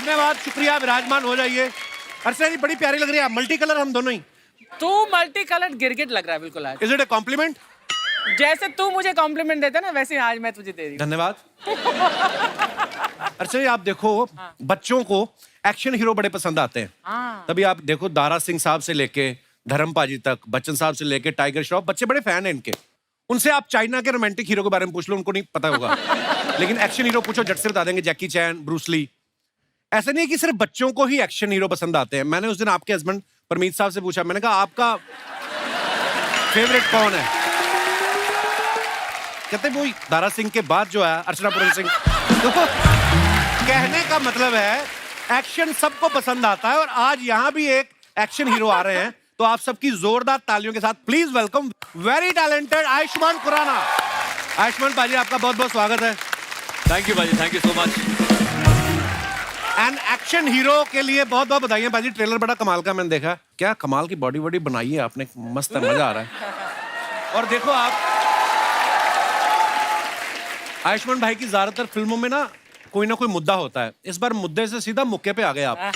धन्यवाद, शुक्रिया, विराजमान हो जाइए। अर्चना जी बड़ी प्यारी लग रही है, मल्टी कलर हम दोनों ही। तू मल्टी कलर्ड गिरगिट लग रहा है बिल्कुल आज। Is it a compliment? जैसे तू मुझे कॉम्प्लीमेंट देता ना वैसे आज मैं तुझे दे रही हूँ। धन्यवाद। अर्चना जी आप देखो, बच्चों को एक्शन हीरो बड़े पसंद आते हैं। तभी आप देखो दारा सिंह साहब से लेके धर्म पाजी तक, बच्चन साहब से लेके टाइगर श्रॉफ, बच्चे बड़े फैन हैं इनके। उनसे आप चाइना के रोमांटिक हीरो के बारे में पूछ लो, उनको नहीं पता होगा। लेकिन एक्शन हीरो पूछो, झट से बता देंगे, जैकी चैन, ब्रूस ली। ऐसा नहीं है कि सिर्फ बच्चों को ही एक्शन हीरो पसंद आते हैं। मैंने उस दिन आपके हस्बैंड परमीत साहब से पूछा, मैंने कहा आपका फेवरेट कौन है? कहते वो दारा सिंह के बाद जो है अर्चना पूरन सिंह। तो कहने का मतलब है एक्शन सबको पसंद आता है, और आज यहाँ भी एक एक्शन हीरो आ रहे हैं, तो आप सबकी जोरदार तालियों के साथ please welcome very talented Ayushmann Khurrana. Ayushmann पाजी आपका बहुत बहुत स्वागत है। थैंक यू पाजी, thank you so much. And action hero के लिए बहुत बहुत बधाई पाजी। ट्रेलर बड़ा कमाल का मैंने देखा, क्या कमाल की बॉडी वॉडी बनाई है आपने, मस्त है, मजा आ रहा है। और देखो आप आयुष्मान भाई की ज्यादातर फिल्मों में ना कोई मुद्दा होता है, इस बार मुद्दे से सीधा मुक्के पे आ गए आप।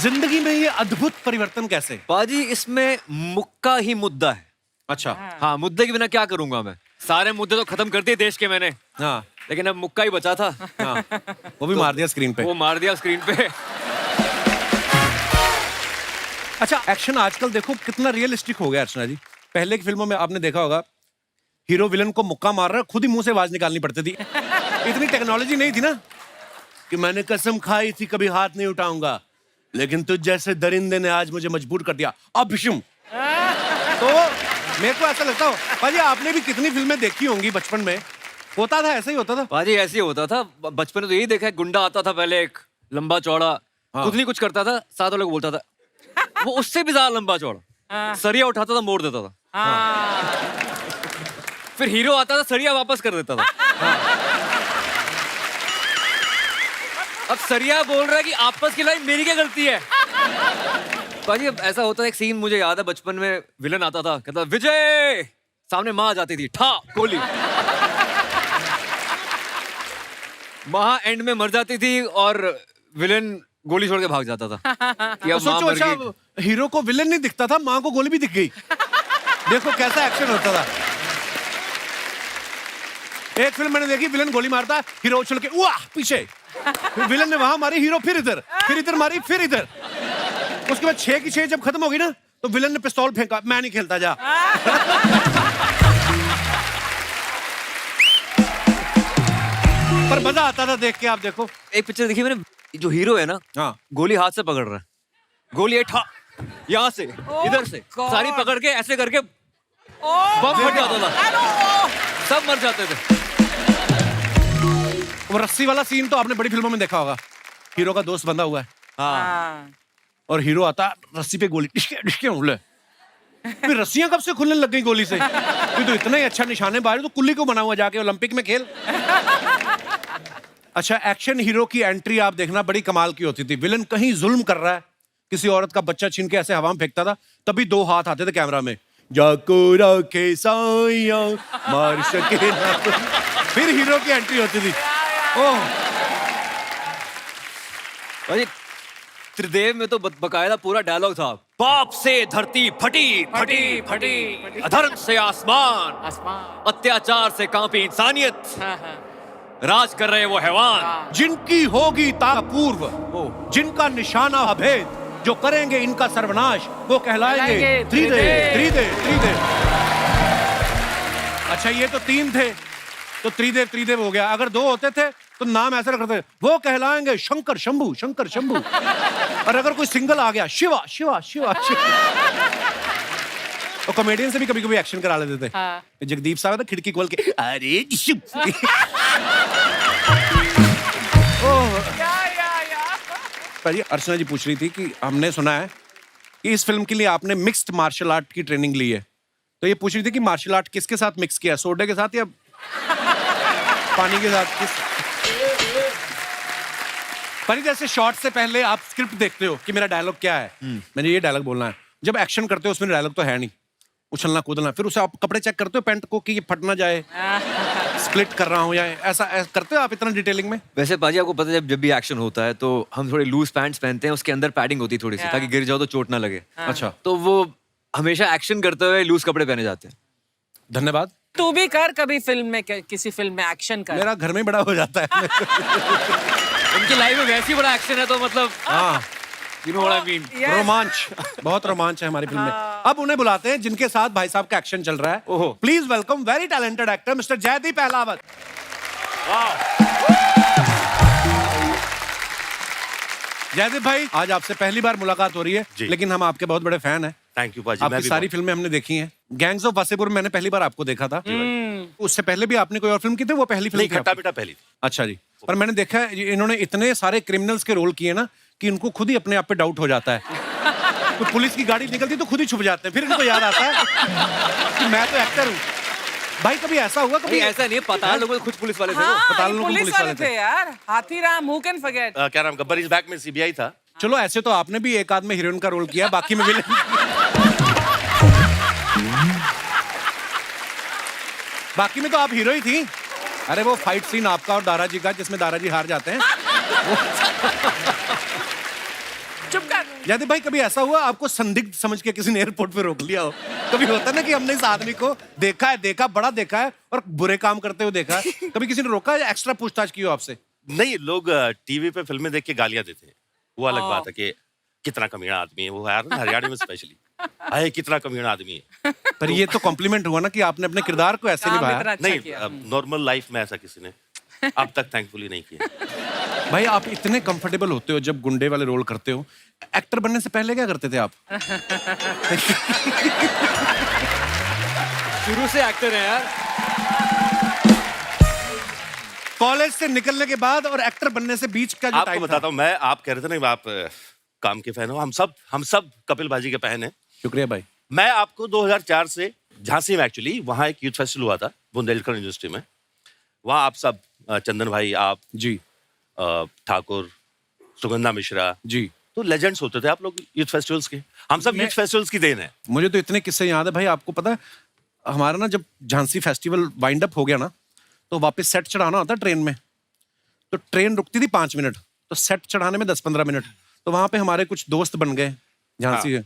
जिंदगी में ये अद्भुत परिवर्तन कैसे? पाजी इसमें मुक्का ही मुद्दा है। अच्छा। हाँ, मुद्दे के बिना क्या करूंगा मैं? सारे मुद्दे तो खत्म कर दिए देश के मैंने। हाँ, लेकिन अब मुक्का ही बचा था। हाँ, वो भी मार दिया स्क्रीन पे। वो मार दिया स्क्रीन पे। अच्छा, एक्शन आजकल देखो कितना रियलिस्टिक हो गया अर्चना जी। पहले की फिल्मों में आपने देखा होगा, हीरो विलन को मुक्का मार रहा है, खुद ही मुंह से आवाज निकालनी पड़ती थी। इतनी टेक्नोलॉजी नहीं थी ना कि मैंने कसम खाई थी कभी हाथ नहीं उठाऊंगा, लेकिन तुझ जैसे दरिंदे ने आज मुझे मजबूर कर दिया। अब विषम। तो मेरे को ऐसा लगता हो भाजी, आपने भी कितनी फिल्में देखी होंगी बचपन में, होता था ऐसा ही होता था? पाजी ऐसे ही होता था बचपन में, तो यही देखा है, गुंडा आता था पहले, एक लंबा चौड़ा, खुद नहीं कुछ करता था, साथ वालों को बोलता था, वो उससे भी ज्यादा लंबा चौड़ा, सरिया उठाता था, मोड़ देता था। फिर हीरो आता था, सरिया वापस कर देता था। अब सरिया बोल रहा है कि आपस की लड़ाई मेरी क्या गलती है? पाजी अब ऐसा होता है, एक सीन मुझे याद है बचपन में, विलन आता था, कहता विजय, सामने माँ आ जाती थी, ठा गोली, माँ एंड में मर जाती थी और विलन गोली छोड़ के भाग जाता था कि अब माँ मर गई। हीरो को विलन नहीं दिखता था, माँ को गोली भी दिख गई। देखो कैसा एक्शन होता था। एक फिल्म मैंने देखी, विलन गोली मारता है, हीरो उछल के वाह पीछे, विलन ने वहां मारी, हीरो फिर इधर मारी, फिर इधर। उसके बाद 6 की 6 जब खत्म हो गई ना, तो विलन ने पिस्तौल फेंका, मैं नहीं खेलता, जा। पर मजा आता था देख के। आप देखो, एक पिक्चर देखी मैंने, जो हीरो है ना, हाँ, गोली हाथ से पकड़ रहा है, गोली ठा यहाँ से इधर से सारी पकड़ के ऐसे करके बम फट जाता था, सब मर जाते थे। वो रस्सी वाला सीन तो आपने बड़ी फिल्मों में देखा होगा, हीरो का दोस्त बंधा हुआ है, हाँ, और हीरो आता रस्सी पे गोली डिशके उड़े, फिर रस्सियां कब से खुलने लग गई गोली से? ये तो इतना ही अच्छा निशानेबाज, तो कुल्ली को बना हुआ, जाके ओलंपिक में खेल। अच्छा, एक्शन हीरो की एंट्री आप देखना बड़ी कमाल की होती थी। विलन कहीं जुल्म कर रहा है, किसी औरत का बच्चा छीन के ऐसे हवा में फेंकता था, तभी 2 हाथ आते थे कैमरा में, जाको रखे साया मार सके ना। फिर हीरो की एंट्री होती थी। ओह भाई त्रिदेव में तो बकायदा पूरा डायलॉग था, पाप से धरती फटी फटी फटी, अधर्म से आसमान, अत्याचार से कांपी इंसानियत, राज कर रहे वो हैवान, जिनकी होगी तापूर्व, जिनका निशाना अभेद, जो करेंगे इनका सर्वनाश, वो कहलाएंगे त्रिदेव। अच्छा, ये तो 3 थे, तो त्रिदेव हो गया। अगर 2 होते थे तो नाम ऐसा रखते थे, वो कहलाएंगे शंकर शंभू। और अगर कोई सिंगल आ गया, शिवा। तो कॉमेडियन से भी कभी कभी एक्शन करा लेते थे। जगदीप साहब था, खिड़की खोल के अरे अर्चना जी पूछ रही थी कि हमने सुना है कि इस फिल्म के लिए आपने मिक्स्ड मार्शल आर्ट की ट्रेनिंग ली है, तो ये पूछ रही थी कि मार्शल आर्ट किसके साथ मिक्स किया, सोडे के साथ या पानी के साथ? पर जैसे शॉट से पहले आप स्क्रिप्ट देखते हो कि मेरा डायलॉग क्या है, मैंने ये डायलॉग बोलना है। जब एक्शन करते हो उसमें डायलॉग तो है नहीं, उछलना कूदना, फिर उसे आप कपड़े चेक करते हो पैंट को कि ये फट ना जाए, स्प्लिट कर रहा हूँ या ऐसा करते हो आप इतना डिटेलिंग में? वैसे पाजी आपको पता है जब भी एक्शन होता है तो हम थोड़े लूज पैंट्स पहनते हैं, उसके अंदर पैडिंग होती है थोड़ी सी, ताकि गिर जाओ तो चोट ना लगे। अच्छा, तो वो हमेशा एक्शन करते हुए लूज कपड़े पहने जाते हैं। धन्यवाद। तू भी कर कभी फिल्म में, किसी फिल्म में एक्शन कर। मेरा घर में बड़ा हो जाता है। उनकी लाइफ में वैसे ही बड़ा एक्शन है, तो मतलब हाँ, you know what I mean. Yes. रोमांच, बहुत रोमांच है हमारी फिल्म में। अब उन्हें बुलाते हैं जिनके साथ भाई साहब का एक्शन चल रहा है। ओहो। Please welcome very talented actor mister Jaideep Ahlawat. Jaideep भाई, आज आपसे पहली बार मुलाकात हो रही है, लेकिन हम आपके बहुत बड़े फैन हैं। थैंक यू पाजी। आपकी सारी फिल्में हमने देखी हैं। गैंग्स ऑफ वासेपुर मैंने पहली बार आपको देखा था। उससे पहले भी आपने कोई और फिल्म की थी? वो पहली फिल्म नहीं, थी खट्टा आपकी? मीठा पहली थी। अच्छा जी। पर मैंने देखा है इन्होंने इतने सारे क्रिमिनल्स के रोल किए ना कि इनको खुद ही अपने आप पे डाउट हो जाता है। तो पुलिस की गाड़ी निकलती तो खुद ही छुप जाते हैं, फिर इनको याद आता है कि मैं तो एक्टर हूँ। भाई कभी ऐसा हुआ? कभी नहीं ऐसा नहीं है, पता लोगों खुद पुलिस वाले थे वो। हाँ, पताल ये लोग पुलिस वाले थे यार। Hathiram, who can forget. क्या नाम, गब्बर इज बैक में सीबीआई था। चलो, ऐसे तो आपने भी एक आध में हीरोइन का रोल किया, बाकी में विलेन। बाकी में तो आप हीरो ही थी। अरे वो फाइट सीन आपका और दारा जी का जिसमें दारा जी हार जाते हैं। चुप कर। जयदीप भाई कभी ऐसा हुआ आपको संदिग्ध समझ के किसी ने एयरपोर्ट पे रोक लिया हो? कभी होता है ना कि हमने इस आदमी को देखा बड़ा देखा है और बुरे काम करते हुए देखा है, कभी किसी ने रोका या एक्स्ट्रा पूछताछ की हो आपसे? नहीं, लोग टीवी पे फिल्में देख के गालियां देते हैं, वो अलग बात है कि कितना कमीना आदमी है वो यार, हरियाणा में स्पेशली अरे कितना कमीना आदमी है। पर ये तो कॉम्प्लीमेंट हुआ ना कि आपने अपने किरदार को ऐसे काम निभाया। इतना अच्छा नहीं, किया। नॉर्मल लाइफ में ऐसा किसी ने अब तक थैंकफुली नहीं किया। भाई आप इतने कंफर्टेबल होते हो जब गुंडे वाले रोल करते हो, एक्टर बनने से पहले क्या करते थे आप? शुरू से एक्टर है यार। कॉलेज से निकलने के बाद और एक्टर बनने से बीच का जो आपको टाइम बताता हूँ मैं, आप कह रहे थे ना आप काम के फैन हो, हम सब कपिल भाजी के फैन हैं। शुक्रिया भाई। मैं आपको 2004 से झांसी में, एक्चुअली वहाँ एक यूथ फेस्टिवल हुआ था बुंदेलखंड यूनिवर्सिटी में, वहाँ आप सब चंदन भाई, आप जी, ठाकुर, सुगंधा मिश्रा जी, तो लेजेंड्स होते थे आप लोग यूथ फेस्टिवल्स के। हम सब यूथ फेस्टिवल्स की देन है। मुझे तो इतने किस्से याद है भाई। आपको पता है हमारा ना जब झांसी फेस्टिवल वाइंड अप हो गया ना, तो वापस सेट चढ़ाना होता ट्रेन में, तो ट्रेन रुकती थी 5 मिनट, तो सेट चढ़ाने में 10-15 मिनट। तो वहां पे हमारे कुछ दोस्त बन गए झांसी के,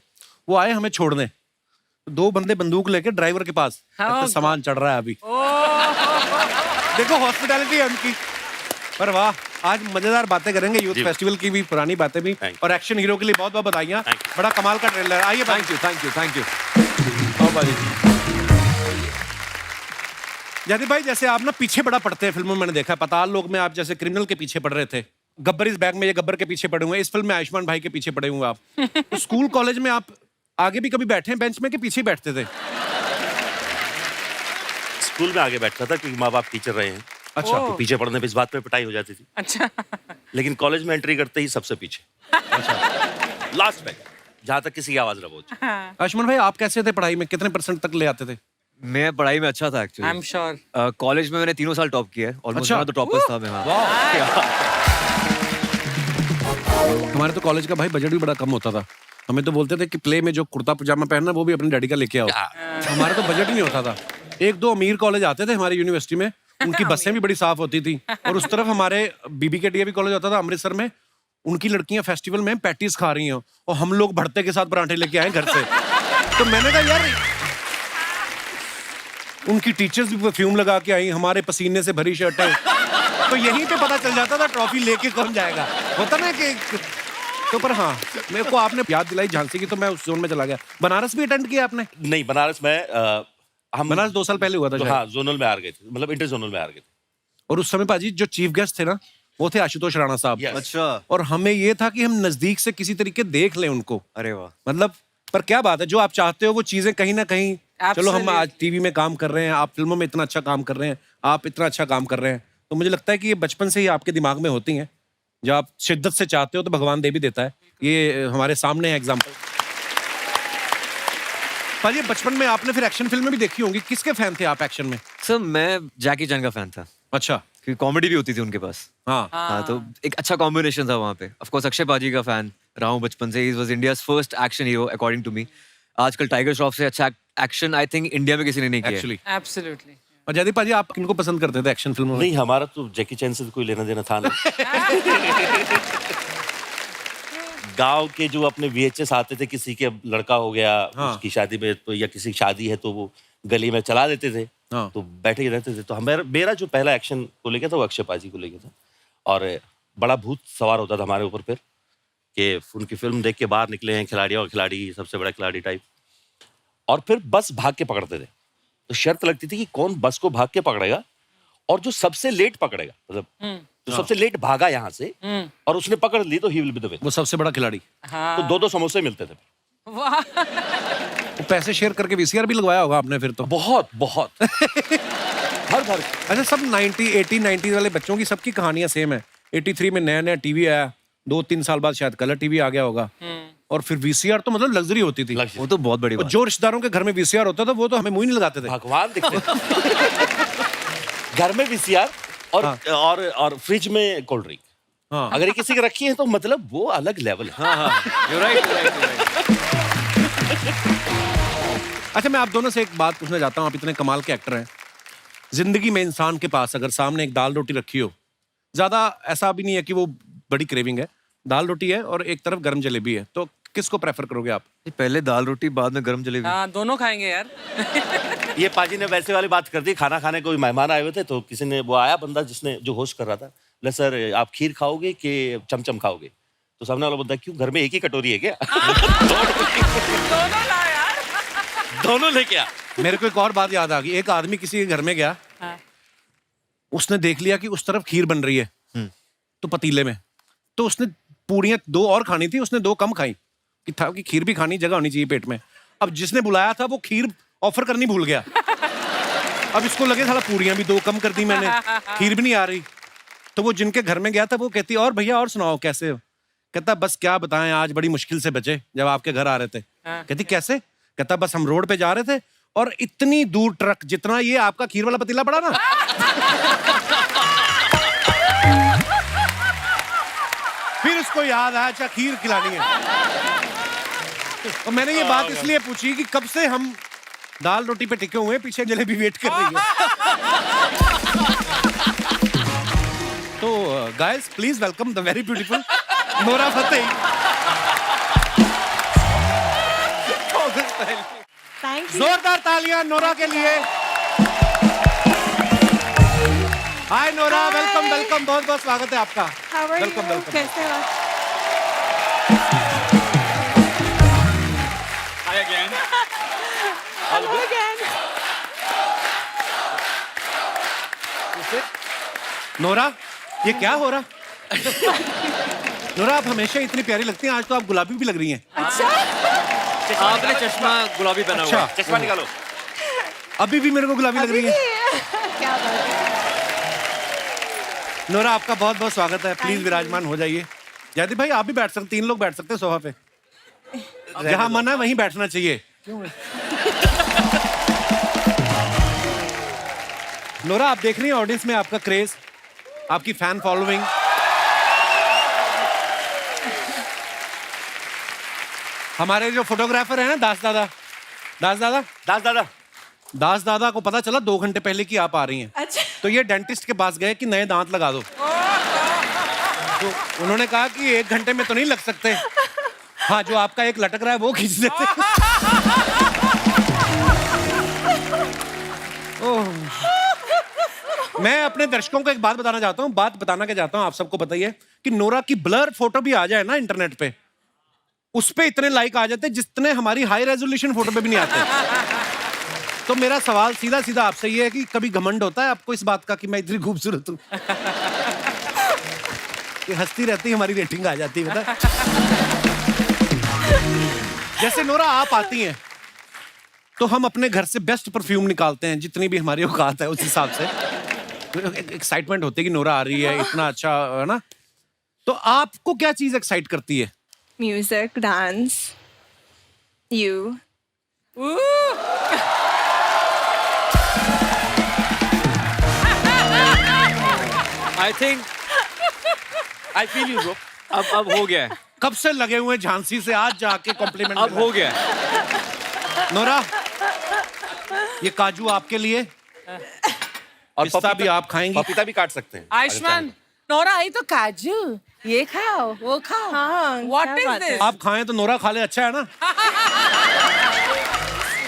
वो आए हमें छोड़ने। तो 2 बंदे बंदूक लेके ड्राइवर के पास, हाँ, तो सामान चढ़ रहा है अभी। देखो हॉस्पिटैलिटी है उनकी। पर वाह, आज मजेदार बातें करेंगे यूथ फेस्टिवल की भी, पुरानी बातें भी, Thank you. और एक्शन हीरो के लिए बहुत बहुत बधाइयाँ। Thank you. बड़ा कमाल का ट्रेलर है। आइए thank you thank you thank you. Jaideep भाई, जैसे आप ना पीछे बड़ा पड़ते हैं फिल्मों में, मैंने देखा है। पताल लोग में आप जैसे क्रिमिनल के पीछे पड़ रहे थे, गब्बर इस बैग में ये गब्बर के पीछे पड़े हुए हैं, इस फिल्म में आयुष्मान भाई के पीछे पड़े हुए हैं आप। तो स्कूल कॉलेज में आप आगे भी कभी बैठे हैं बेंच में कि पीछे बैठते थे? स्कूल में आगे बैठता था क्योंकि माँ बाप टीचर रहे हैं। अच्छा। तो पीछे पढ़ने पे इस बात पे पिटाई हो जाती थी। अच्छा। लेकिन कॉलेज में एंट्री करते ही सबसे पीछे, लास्ट में, जहां तक किसी की आवाज न पहुंचे। आयुष्मान भाई आप कैसे थे पढ़ाई में, कितने % तक ले आते थे? मैं पढ़ाई में अच्छा था I actually. Am sure. College में मैंने 3 साल टॉप किया है, ऑलमोस्ट अच्छा। तो टॉपर्स था मैं। हाँ। हमारे तो कॉलेज का भाई बजट भी बड़ा कम होता था। हमें तो बोलते थे कि प्ले में जो कुर्ता पजामा पहनना वो भी अपने डैडी का लेके आओ। हमारा तो बजट ही नहीं होता था। 1-2 अमीर कॉलेज आते थे हमारी यूनिवर्सिटी में, उनकी बसें भी बड़ी साफ होती थी। और उस तरफ हमारे बीबी के डीएवी कॉलेज होता था अमृतसर में, उनकी लड़कियां फेस्टिवल में पैटीज खा रही हैं और हम लोग भरते के साथ पराठे लेके आए घर से। तो मैंने कहा यार, उनकी टीचर्स भी परफ्यूम लगा के आई, हमारे पसीने से भरी शर्टें। तो यहीं पे पता चल जाता था ट्रॉफी लेके कौन जाएगा। होता ना कि तो, पर हाँ, मेरे को आपने याद दिलाई झांसी की, तो मैं उस जोन में चला गया। बनारस भी अटेंड किया आपने? नहीं, बनारस में हम बनारस 2 साल पहले हुआ था तो शायद। हाँ, जोनल में हार गए थे, मतलब इंटर जोनल में हार गए थे। और उस समय पाजी जो चीफ गेस्ट थे ना, वो थे आशुतोष राणा साहब। Yes. अच्छा। और हमें ये था कि हम नजदीक से किसी तरीके देख लें उनको। अरे वाह। मतलब, पर क्या बात है, जो आप चाहते हो वो चीजें कहीं ना कहीं, चलो हम Absolutely. आज टीवी में काम कर रहे हैं, आप फिल्मों में इतना अच्छा काम कर रहे हैं, आप इतना अच्छा काम कर रहे हैं, तो मुझे लगता है कि ये बचपन से ही आपके दिमाग में होती हैं। जब आप शिद्दत से चाहते हो तो भगवान दे भी देता है। ये हमारे सामने है एग्जाम्पल। पर ये बचपन में आपने फिर एक्शन फिल्में भी देखी होंगी, किसके फैन थे आप एक्शन में? सर मैं जैकी चैन का फैन था, अच्छा। क्योंकि कॉमेडी भी होती थी उनके पास। हाँ। हाँ, तो एक अच्छा कॉम्बिनेशन था वहाँ पे। ऑफ कोर्स अक्षय बाजी का फैन रहा हूँ बचपन से। He was India's first action hero according to me. आजकल टाइगर श्रॉफ से अच्छा एक्शन आई थिंक इंडिया में किसी ने नहीं किया। Actually absolutely. और जयदीप पाजी आप किनको पसंद करते थे एक्शन फिल्मों में? नहीं, हमारा तो जैकी चैन से कोई लेना देना था नहीं। गांव के जो अपने VHS आते थे, किसी के लड़का हो गया, हाँ। उसकी शादी में तो, या किसी की शादी है तो वो गली में चला देते थे, हाँ। तो बैठे ही रहते थे। तो मेरा जो पहला एक्शन को लेके था वो अक्षय पाजी को लेके था, और बड़ा भूत सवार होता था हमारे ऊपर फिर कि उनकी फिल्म देख के बाहर निकले हैं खिलाड़ी, और खिलाड़ी सबसे बड़ा खिलाड़ी टाइप, और फिर बस भाग के पकड़ते थे। तो शर्त लगती थी कि कौन बस को भाग के पकड़ेगा, और जो सबसे लेट पकड़ेगा, मतलब जो सबसे लेट भागा यहाँ से और उसने पकड़ ली, तो he will be the winner. वो सबसे बड़ा खिलाड़ी। तो 2-2 समोसे मिलते थे। वाह। वो पैसे शेयर करके VCR भी लगवाया होगा आपने फिर तो। बहुत बहुत भर भर। अच्छा, सब 80-90 वाले बच्चों की सबकी कहानियां सेम है। 83 में नया नया टीवी आया, 2-3 साल बाद शायद कलर टीवी आ गया होगा, और फिर VCR तो मतलब लग्जरी होती थी। वो तो बहुत बड़ी और बात। जो रिश्तेदारों के घर में VCR होता था वो तो हमें मुंह ही नहीं लगाते थे। भगवान दिखते घर में VCR और हाँ। और फ्रिज में कोल्ड ड्रिंक। हाँ। अगर ये किसी के रखी है तो मतलब वो अलग लेवल है। You're right, you're right, you're right. अच्छा, मैं आप दोनों से एक बात पूछना चाहता हूँ, आप इतने कमाल के एक्टर हैं, जिंदगी में इंसान के पास अगर सामने एक दाल रोटी रखी हो, ज्यादा ऐसा भी नहीं है कि वो बड़ी क्रेविंग है, दाल रोटी है और एक तरफ गर्म जलेबी है, तो किसको प्रेफर करोगे आप? पहले दाल रोटी, बाद में गरम जलेबी। हाँ, दोनों खाएंगे यार। ये पाजी ने वैसे वाली बात कर दी। खाना खाने कोई मेहमान आए हुए थे, तो किसी ने, वो आया बंदा जिसने, जो होस्ट कर रहा था, बोला सर आप खीर खाओगे कि चमचम खाओगे? तो सामने वाला बोलता है क्यों, घर में एक ही कटोरी है क्या? दोनों ला यार। दोनों लेके आ। मेरे को एक और बात याद आ गई। एक आदमी किसी के घर में गया, हाँ। उसने देख लिया कि उस तरफ खीर बन रही है तो पतीले में, तो उसने पूड़ियां 2 और खानी थी, उसने 2 कम खाई कि था कि खीर भी खानी, जगह होनी चाहिए पेट में। अब जिसने बुलाया था वो खीर ऑफर करनी भूल गया। अब इसको लगे साला पूड़ियां भी 2 कम कर दी मैंने, खीर भी नहीं आ रही। तो वो जिनके घर में गया था वो कहती, और भैया और सुनाओ कैसे हो? कहता बस क्या बताएं, आज बड़ी मुश्किल से बचे जब आपके घर आ रहे थे। कहती कैसे? कहता बस हम रोड पे जा रहे थे और इतनी दूर ट्रक जितना ये आपका खीर वाला पतीला पड़ा ना, फिर उसको याद आया अच्छा खीर खिलानी है। और मैंने ये बात इसलिए पूछी कि कब से हम दाल रोटी पे टिके हुए हैं, पीछे जलेबी वेट कर रही है। तो guys please welcome the very beautiful Nora Fatehi. Thank you. जोरदार तालियां नोरा के लिए। हाय नोरा, वेलकम वेलकम, बहुत बहुत स्वागत है आपका। How are welcome you? Welcome. कैसे हो? Hi again. Hello again. Nora, ये क्या हो रहा? नोरा, आप हमेशा इतनी प्यारी लगती हैं, आज तो आप गुलाबी भी लग रही हैं। अच्छा। आपने चश्मा गुलाबी पहना हुआ है। अच्छा, चश्मा निकालो। अभी भी मेरे को गुलाबी लग रही है। क्या बात है? नोरा, आपका बहुत बहुत स्वागत है, प्लीज you. विराजमान हो जाइए। जयदीप भाई आप भी बैठ सकते, 3 लोग बैठ सकते हैं सोफा पे, जहां मन है वहीं बैठना चाहिए। नोरा, आप देख रही हैं ऑडियंस में आपका क्रेज, आपकी फैन फॉलोइंग। हमारे जो फोटोग्राफर है ना दास दादा, दास दादा को पता चला 2 घंटे पहले कि आप आ रही हैं, अच्छा। तो ये डेंटिस्ट के पास गए कि नए दांत लगा दो। तो उन्होंने कहा कि 1 घंटे में तो नहीं लग सकते, हाँ जो आपका एक लटक रहा है वो खींच देते। ओह। मैं अपने दर्शकों को एक बात बताना चाहता हूँ, बात बताना क्या चाहता हूँ, आप सबको पता ही है कि नोरा की ब्लर फोटो भी आ जाए ना इंटरनेट पे, उस पे इतने लाइक आ जाते जितने हमारी हाई रेजोल्यूशन फोटो पे भी नहीं आते। तो मेरा सवाल सीधा सीधा आपसे ये है कि कभी घमंड होता है आपको इस बात का कि मैं इतनी खूबसूरत हूँ? ये हंसती रहती हमारी रेटिंग आ जाती है, पता? जैसे नोरा आप आती हैं तो हम अपने घर से बेस्ट परफ्यूम निकालते हैं, जितनी भी हमारी औकात है उस हिसाब से। एक्साइटमेंट होती है कि नोरा आ रही है, इतना अच्छा है ना। तो आपको क्या चीज एक्साइट करती है? Music, dance, you. I think I feel you, bro. अब हो गया है। कब से लगे हुए हैं झांसी से, आज जाके कॉम्प्लीमेंट। अब हो गया है। नोरा, ये काजू आपके लिए और पिस्ता भी आप खाएंगी? पपीता भी काट सकते हैं। आयुष्मान नोरा आई तो काजू ये खाओ वो खाओ हाँ, व्हाट क्या इज बात है? दिस आप खाएं तो नोरा खा ले, अच्छा है ना?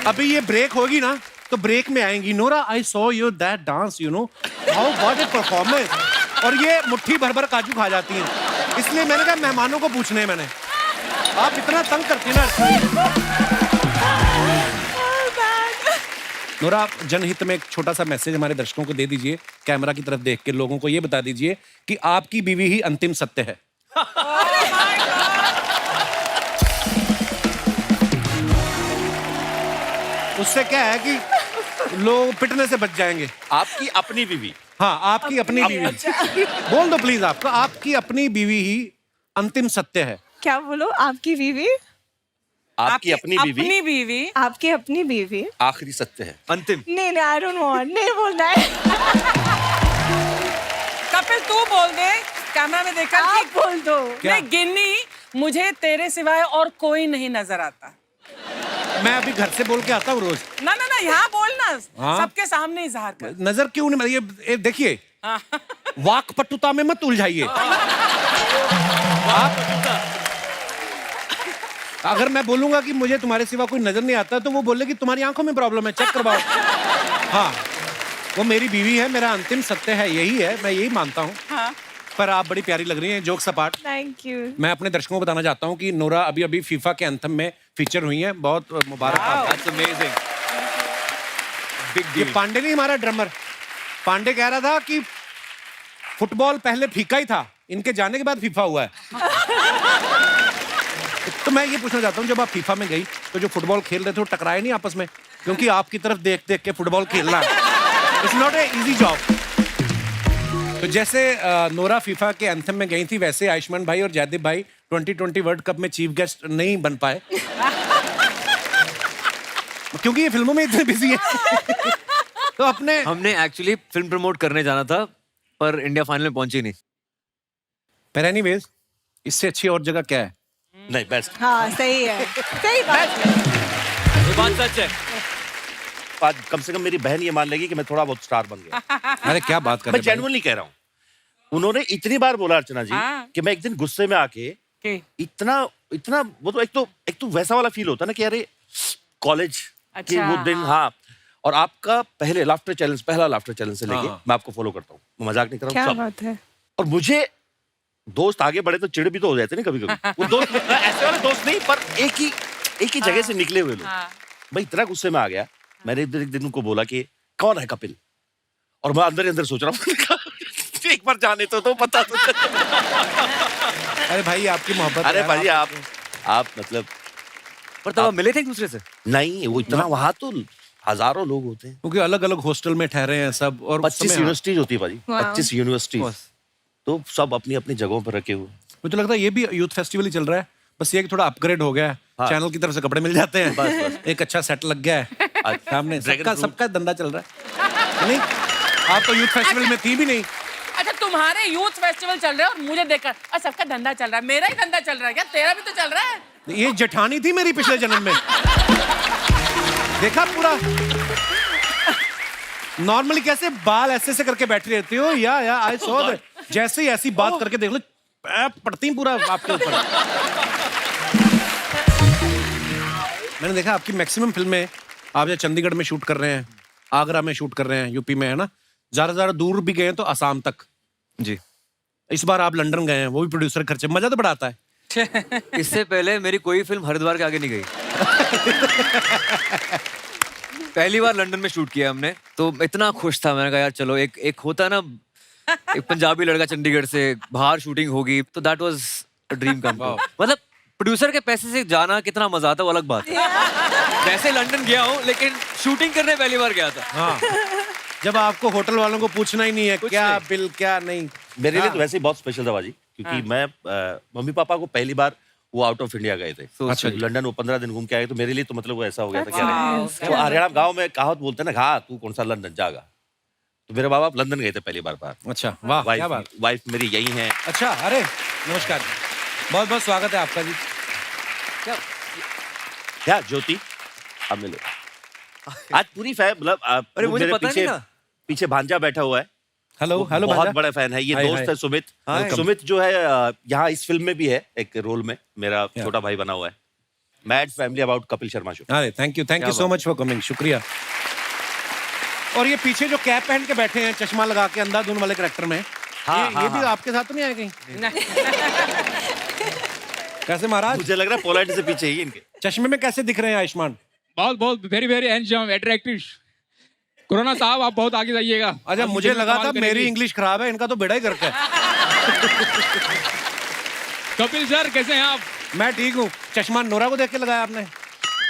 अभी ये ब्रेक होगी ना तो ब्रेक में आएंगी, Nora I saw you that dance, you know how what A performance, और ये मुट्ठी भर भर काजू खा जाती हैं। इसलिए मैंने कहा मेहमानों को पूछने हैं मैंने, आप इतना तंग करती ना। नोरा, आप जनहित में एक छोटा सा मैसेज हमारे दर्शकों को दे दीजिए, कैमरा की तरफ देख के लोगों को ये बता दीजिए कि आपकी बीवी ही अंतिम सत्य है। उससे क्या है कि लोग पिटने से बच जाएंगे। आपकी अपनी बीवी। हाँ, आपकी अपनी बीवी। बोल दो प्लीज, आपका आपकी अपनी बीवी ही अंतिम सत्य है। क्या बोलो? आपकी बीवी? आपकी अपनी बीवी अपनी बीवी आपकी अपनी बीवी? आखिरी सत्य है। अंतिम। नहीं नहीं, आई डोंट वांट, नहीं बोलना है। कपिल तू बोल दे कैमरा में देखकर आप कि बोल दो। क्या? मैं गिन्नी, मुझे तेरे सिवाय और कोई नहीं नजर आता। मैं अभी घर से बोल के आता हूँ रोज। ना ना ना, यहाँ बोलना, हाँ? सबके सामने इजहार कर। नजर क्यों नहीं, ये देखिए, वाक पटुता में मत उलझाइए। आप अगर मैं बोलूंगा कि मुझे तुम्हारे सिवा कोई नजर नहीं आता तो वो बोलेगी तुम्हारी आंखों में प्रॉब्लम है, चेक करवाओ। हाँ, वो मेरी बीवी है, मेरा अंतिम सत्य है, यही है, मैं यही मानता हूँ। हाँ। पर आप बड़ी प्यारी लग रही हैं, जोक सपाट। Thank you. मैं अपने दर्शकों को बताना चाहता हूँ कि नोरा अभी अभी फीफा के एंथम में फीचर हुई हैं, बहुत मुबारक। That's amazing. Big ये deal. पांडे नहीं, हमारा ड्रमर पांडे कह रहा था कि फुटबॉल पहले फीका ही था, इनके जाने के बाद फीफा हुआ है। तो मैं ये पूछना चाहता हूँ, जब आप फीफा में गई तो जो फुटबॉल खेल रहे थे वो टकराए नहीं आपस में? क्योंकि आपकी तरफ देख देख के फुटबॉल खेलना it's not a easy job. तो जैसे नोरा फीफा के एंथम में गई थी, वैसे आयुष्मान भाई और जयदीप भाई 2020 वर्ल्ड कप में चीफ गेस्ट नहीं बन पाए क्योंकि ये फिल्मों में इतने बिजी है। तो अपने हमने एक्चुअली फिल्म प्रमोट करने जाना था पर इंडिया फाइनल में पहुंची नहीं। पर एनीवेज, इससे अच्छी और जगह क्या है? नहीं, बेस्ट। हाँ सही है, सही बात है। ये बात सच है। आज कम से कम मेरी बहन ये मान लेगी कि मैं थोड़ा बहुत स्टार बन गया। अरे क्या बात कर मैं रहे हैं जेन्युइनली कह रहा हूँ। उन्होंने इतनी बार बोला अर्चना जी हाँ। कि मैं एक दिन गुस्से में आके के इतना इतना वो तो एक तो वैसा वाला फील होता है ना कि अरे कॉलेज के अच्छा, वो दिन। हाँ, और आपका पहला लाफ्टर चैलेंज से लेके हाँ। मैं आपको फॉलो करता हूँ, मैं मजाक नहीं कर रहा क्या हूँ सब। बात है? और मुझे दोस्त आगे बढ़े तो चिड़ भी तो हो जाते ना कभी कभी। वो दोस्त ऐसे वाले दोस्त नहीं, पर एक ही जगह से निकले हुए लोग। हाँ। भाई इतना गुस्से में आ गया, मैंने एक दिन उनको बोला कि कौन है कपिल, और मैं अंदर ही अंदर सोच रहा हूँ एक बार जाने तो पता तो चले। अरे भाई, आपकी मोहब्बत। अरे है, भाई आप मतलब पर तब आप मिले थे एक दूसरे से? नहीं, वो इतना वहां तो हजारों लोग होते हैं। क्योंकि अलग अलग हॉस्टल में ठहरे हैं सब, और उस 25 समय- यूनिवर्सिटीज होती है भाई, Wow. 25 यूनिवर्सिटीज, तो सब अपनी अपनी जगहों पर रखे हुए। मुझे लगता है ये भी यूथ फेस्टिवल ही चल रहा है, बस ये कि थोड़ा अपग्रेड हो गया है। हाँ। चैनल की तरफ से कपड़े मिल जाते हैं, बस। एक अच्छा सेट लग गया है सामने, Dragon सबका Fruit। सबका धंधा चल रहा है। नहीं, आप तो यूथ फेस्टिवल में थी भी नहीं। अच्छा, तुम्हारे यूथ फेस्टिवल चल रहे हैं और मुझे देखकर और सबका धंधा चल रहा है, मेरा ही धंधा चल रहा है क्या? तेरा भी तो चल रहा है। ये जेठानी थी मेरी पिछले जन्म में। देखा पूरा नॉर्मली कैसे बाल ऐसे से करके बैठी रहती हो, या आई सॉ दैट, जैसे ही ऐसी बात करके देख लो पड़ती पूरा आपके ऊपर। मैंने देखा आपकी मैक्सिमम फिल्में आप जो चंडीगढ़ में शूट कर रहे हैं, आगरा में शूट कर रहे हैं, यूपी में, है ना, ज्यादा दूर भी गए हैं तो असम तक। जी। इस बार आप लंदन गए हैं, वो भी प्रोड्यूसर खर्चे, मजा तो बड़ा आता है। इससे पहले मेरी कोई फिल्म हरिद्वार के आगे नहीं गई। पहली बार लंदन में शूट किया हमने, तो इतना खुश था। मैंने कहा यार चलो, एक होता है ना, एक पंजाबी लड़का चंडीगढ़ से बाहर शूटिंग होगी, तो that was a dream come true. मतलब प्रोड्यूसर के पैसे से जाना कितना मजा आता है वो अलग बात है। वैसे लंदन गया हूँ लेकिन शूटिंग करने पहली बार गया था। हाँ, जब आपको होटल वालों को पूछना ही नहीं है क्या नहीं। बिल क्या नहीं। मेरे लिए तो वैसे ही बहुत स्पेशल था बाजी, क्योंकि मैं मम्मी पापा को पहली बार वो आउट ऑफ इंडिया गए थे। अच्छा तो जी। लंदन वो 15 दिन घूम के आए, तो मेरे लिए तो मतलब वो ऐसा हो गया था। Wow. क्या वो हरियाणा गांव में कहावत बोलते हैं ना, घा तू कौन सा लंदन जागा। तो मेरे बाबा लंदन गए थे पहली बार। अच्छा, वाह, क्या बात। वाइफ मेरी यही है। अच्छा, अरे नमस्कार, बहुत बहुत स्वागत है आपका जी। क्या ज्योति, अब मिलो। आज पूरी मतलब अरे मुझे मेरे पता नहीं था। पीछे भांजा बैठा हुआ है, हेलो वो हेलो बहुत भांजा। बड़ा फैन है। ये हाय, दोस्त हाय। है सुमित। हाय। सुमित जो है यहाँ इस फिल्म में भी है एक रोल में, मेरा छोटा भाई बना हुआ है। Mad family about Kapil Sharma show. अरे thank you so much for coming, शुक्रिया। और ये पीछे जो कैप पहन के बैठे हैं, चश्मा लगा के, अंधाधुन वाले कैरेक्टर में, ये भी आपके साथ तो नहीं आए कहीं? कैसे महाराज? मुझे लग रहा है पोलैंड से पीछे ही इनके। चश्मे में कैसे दिख रहे हैं आयुष्मान? बहुत बहुत very very handsome attractive. Corona साहब आप बहुत आगे जाइएगा। अच्छा, आप मुझे जितना लगा था कमाल मेरी करेंगे। इंग्लिश खराब है, इनका तो बेड़ा ही करके है। कपिल सर कैसे हैं आप? मैं ठीक हूँ। चश्मा नोरा को देख के लगाया आपने?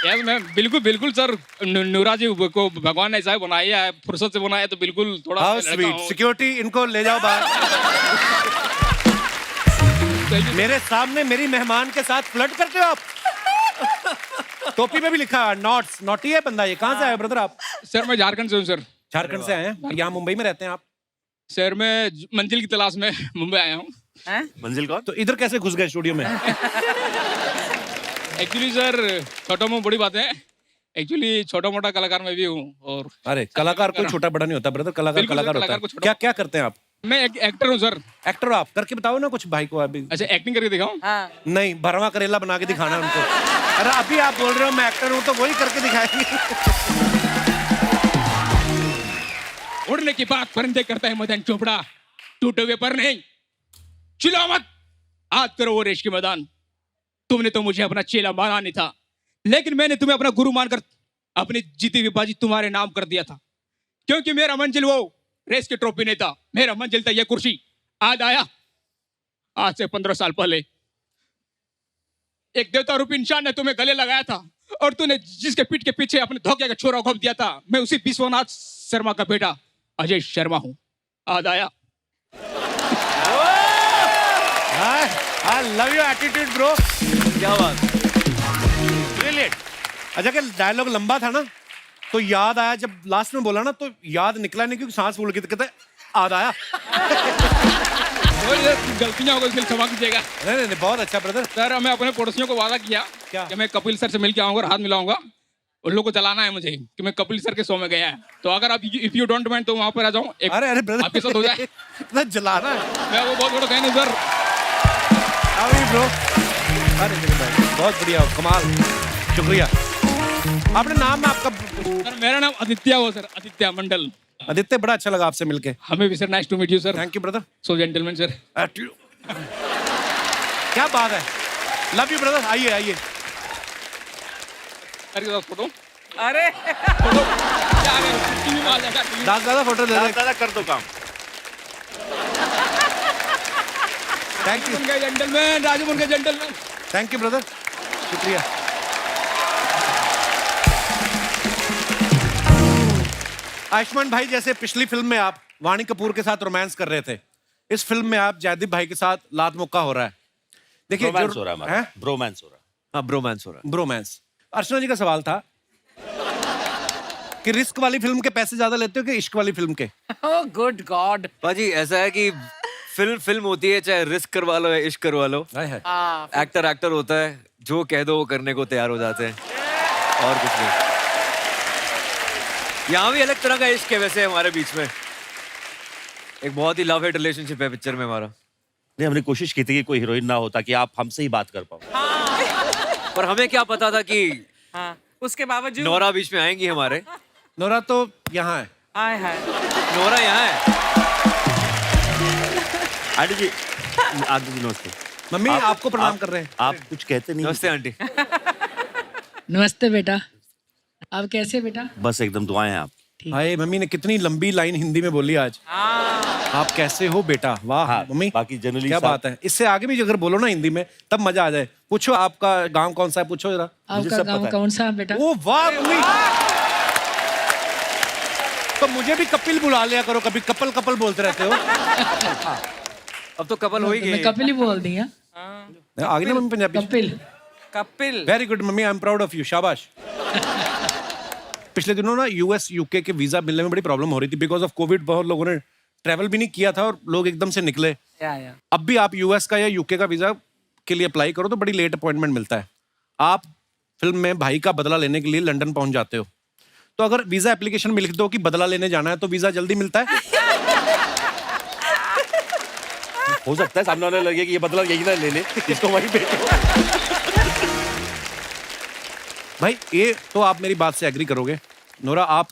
यार मैं बिल्कुल बिल्कुल सर, नूरा जी को भगवान ने ऐसा बनाया है, फुर्सत से बनाया तो बिल्कुल थोड़ा हाउ मैं लड़का स्वीट। हूँ। सिक्योरिटी, इनको ले जाओ बाहर। मेरे सामने मेरी मेहमान के साथ फ्लर्ट करते हो आप? टोपी में भी लिखा है नॉट्स, नॉटी है बंदा। ये कहाँ से आए ब्रदर आप? सर मैं झारखंड से हूँ सर। झारखंड से आए हैं? यहाँ मुंबई में रहते हैं आप? सर मैं मंजिल की तलाश में मुंबई आया हूँ। मंजिल कौन? तो इधर कैसे घुस गए स्टूडियो में? एक्चुअली सर छोटा मोटा बड़ी बात है, एक्चुअली छोटा मोटा कलाकार मैं भी हूँ। और अरे कलाकार कोई छोटा बड़ा नहीं होता ब्रदर, कलाकार बिल्कुल, कलाकार कलाकार होता को है। छोटा- क्या क्या करते हैं आप? मैं एक एक्टर हूँ सर। एक्टर हो आप? करके बताओ ना कुछ भाई को अभी। अच्छा एक्टिंग करके दिखाऊं? नहीं, भरवा करेला बना के दिखाना है उनको। अरे अभी आप बोल रहे हो मैं एक्टर हूँ, तो वही करके दिखाएंगे। उड़ने की बात परिंदे करता है मदन चोपड़ा, टूटे हुए पर नहीं। चिल्लाओ मत, याद करो वो रेश के मैदान। तुमने तो मुझे अपना चेला माना नहीं था, लेकिन मैंने तुम्हें अपना गुरु मानकर अपनी जीती हुई बाजी तुम्हारे नाम कर दिया था। क्योंकि मेरा मंजिल वो रेस की ट्रॉफी नहीं था, मेरा मंजिल था ये कुर्सी। आज आया, आज से 15 साल पहले एक देवता रूपी इंसान ने तुम्हें गले लगाया था, और तूने जिसके पीठ के पीछे अपने धोखे का छोरा घोंप दिया था, मैं उसी विश्वनाथ शर्मा का बेटा अजय शर्मा हूं। आज आया। आई लव योर एटीट्यूड ब्रो। क्या बात। ब्रिलियंट। अच्छा, कि डायलॉग लंबा था ना, तो याद आया जब लास्ट में बोला ना, तो याद निकला नहीं क्योंकि सांस फूल गई, तो कहते याद आया। गलतियां हो गई, फिर क्षमा कीजिएगा। नहीं नहीं नहीं, बहुत अच्छा ब्रदर। सर मैं अपने पड़ोसियों को वादा किया क्या? कि मैं कपिल सर से मिल के आऊंगा और हाथ मिलाऊंगा। उन लोगों को जलाना है मुझे कि मैं कपिल सर के शो में गया है, तो अगर आप इफ यू डोंट माइंड तो वहां पर आ जाऊं। अरे अरे ब्रदर, आपके साथ हो जाए। इतना जलाना है। मैं वो बहुत बड़ा फैन हूं सर। ब्रो, अरे मेरे भाई बहुत बढ़िया, कमाल, शुक्रिया। आपने नाम में आपका? सर मेरा नाम आदित्य हो सर, आदित्य मंडल। आदित्य, बड़ा अच्छा लगा आपसे मिलके। हमें भी sir, nice to meet you sir. Thank you brother. So gentleman sir. क्या बात है, लव यू ब्रदर। आइए आइए। सर के साथ फोटो। अरे फोटो क्या है, टीवी में आ जाएगा, टीवी में। दादा फोटो दे दे। दादा कर दो काम। थैंक यू, उनके जेंटलमैन, राजू उनके जेंटलमैन। थैंक यू ब्रदर, शुक्रिया। आयुष्मान भाई, जैसे पिछली फिल्म में आप वाणी कपूर के साथ रोमांस कर रहे थे, इस फिल्म में आप जयदीप भाई के साथ लात मुक्का हो रहा है। देखिए रोमांस हो रहा है हमारा, हैं? ब्रोमांस हो रहा है। हाँ ब्रोमांस हो रहा ब्रोमांस। अर्चना जी का सवाल था कि रिस्क वाली फिल्म के पैसे ज्यादा लेते हो कि इश्क वाली फिल्म के? Oh good God. है। बाजी ऐसा है कि फिल्म होती है, चाहे रिस्क करवा लो या इश्क करवा लो, हाय हाय। एक्टर होता है, जो कह दो वो करने को तैयार हो जाते हैं, और कुछ नहीं। यहाँ भी अलग तरह का इश्क है वैसे हमारे बीच में। एक बहुत ही लव हेट रिलेशनशिप है पिक्चर में हमारा। नहीं, हमने कोशिश की थी कि कोई हीरोइन ना होता कि आप हमसे ही बात कर पाओ। पर हमें क्या पता था कि हाँ, उसके बावजूद नोरा बीच में आएंगी हमारे। नोरा तो यहाँ है। हाय हाय। नोरा यहाँ है। आंटी जी, आंटी जी नमस्ते। मम्मी आपको प्रणाम कर रहे हैं। आप कुछ कहते नहीं। नमस्ते आंटी। नमस्ते बेटा, आप कैसे बेटा? बस एकदम दुआएं हैं आप। हाय, मम्मी ने कितनी लंबी लाइन हिंदी में बोली आज। आप कैसे हो बेटा? वाह हाँ, मम्मी, बाकी जनरली क्या बात है। इससे आगे भी अगर बोलो ना हिंदी में, तब मजा आ जाए। पूछो आपका गांव कौन सा है, पूछो जरा। आपका सब गांव पता है। कौन सा है बेटा? ओ वाह मम्मी, तो मुझे भी कपिल बुला लिया करो कभी, कपल कपल बोलते रहते हो। अब तो कपल हो ही मैं गए। कपिल ही बोल दी। आगे ना mummy Punjabi. Kapil. Kapil. Very good mummy, I am proud of you, शाबाश। पिछले दिनों ना यूएस यूके के वीजा मिलने में बड़ी प्रॉब्लम हो रही थी बिकॉज ऑफ कोविड। बहुत लोगों ने ट्रैवल भी नहीं किया था और लोग एकदम से निकले। या अब भी आप यूएस का या यूके का वीजा के लिए अप्लाई करो तो बड़ी लेट अपॉइंटमेंट मिलता है। आप फिल्म में भाई का बदला लेने के लिए लंदन पहुंच जाते हो, तो अगर वीजा एप्लीकेशन में लिख दो कि बदला लेने जाना है तो वीजा जल्दी मिलता है? हो सकता है सामने वाले लगे कि ये बदला यही ना ले ले, इसको वहीं भेजो। भाई ये तो आप मेरी बात से एग्री करोगे। नोरा, आप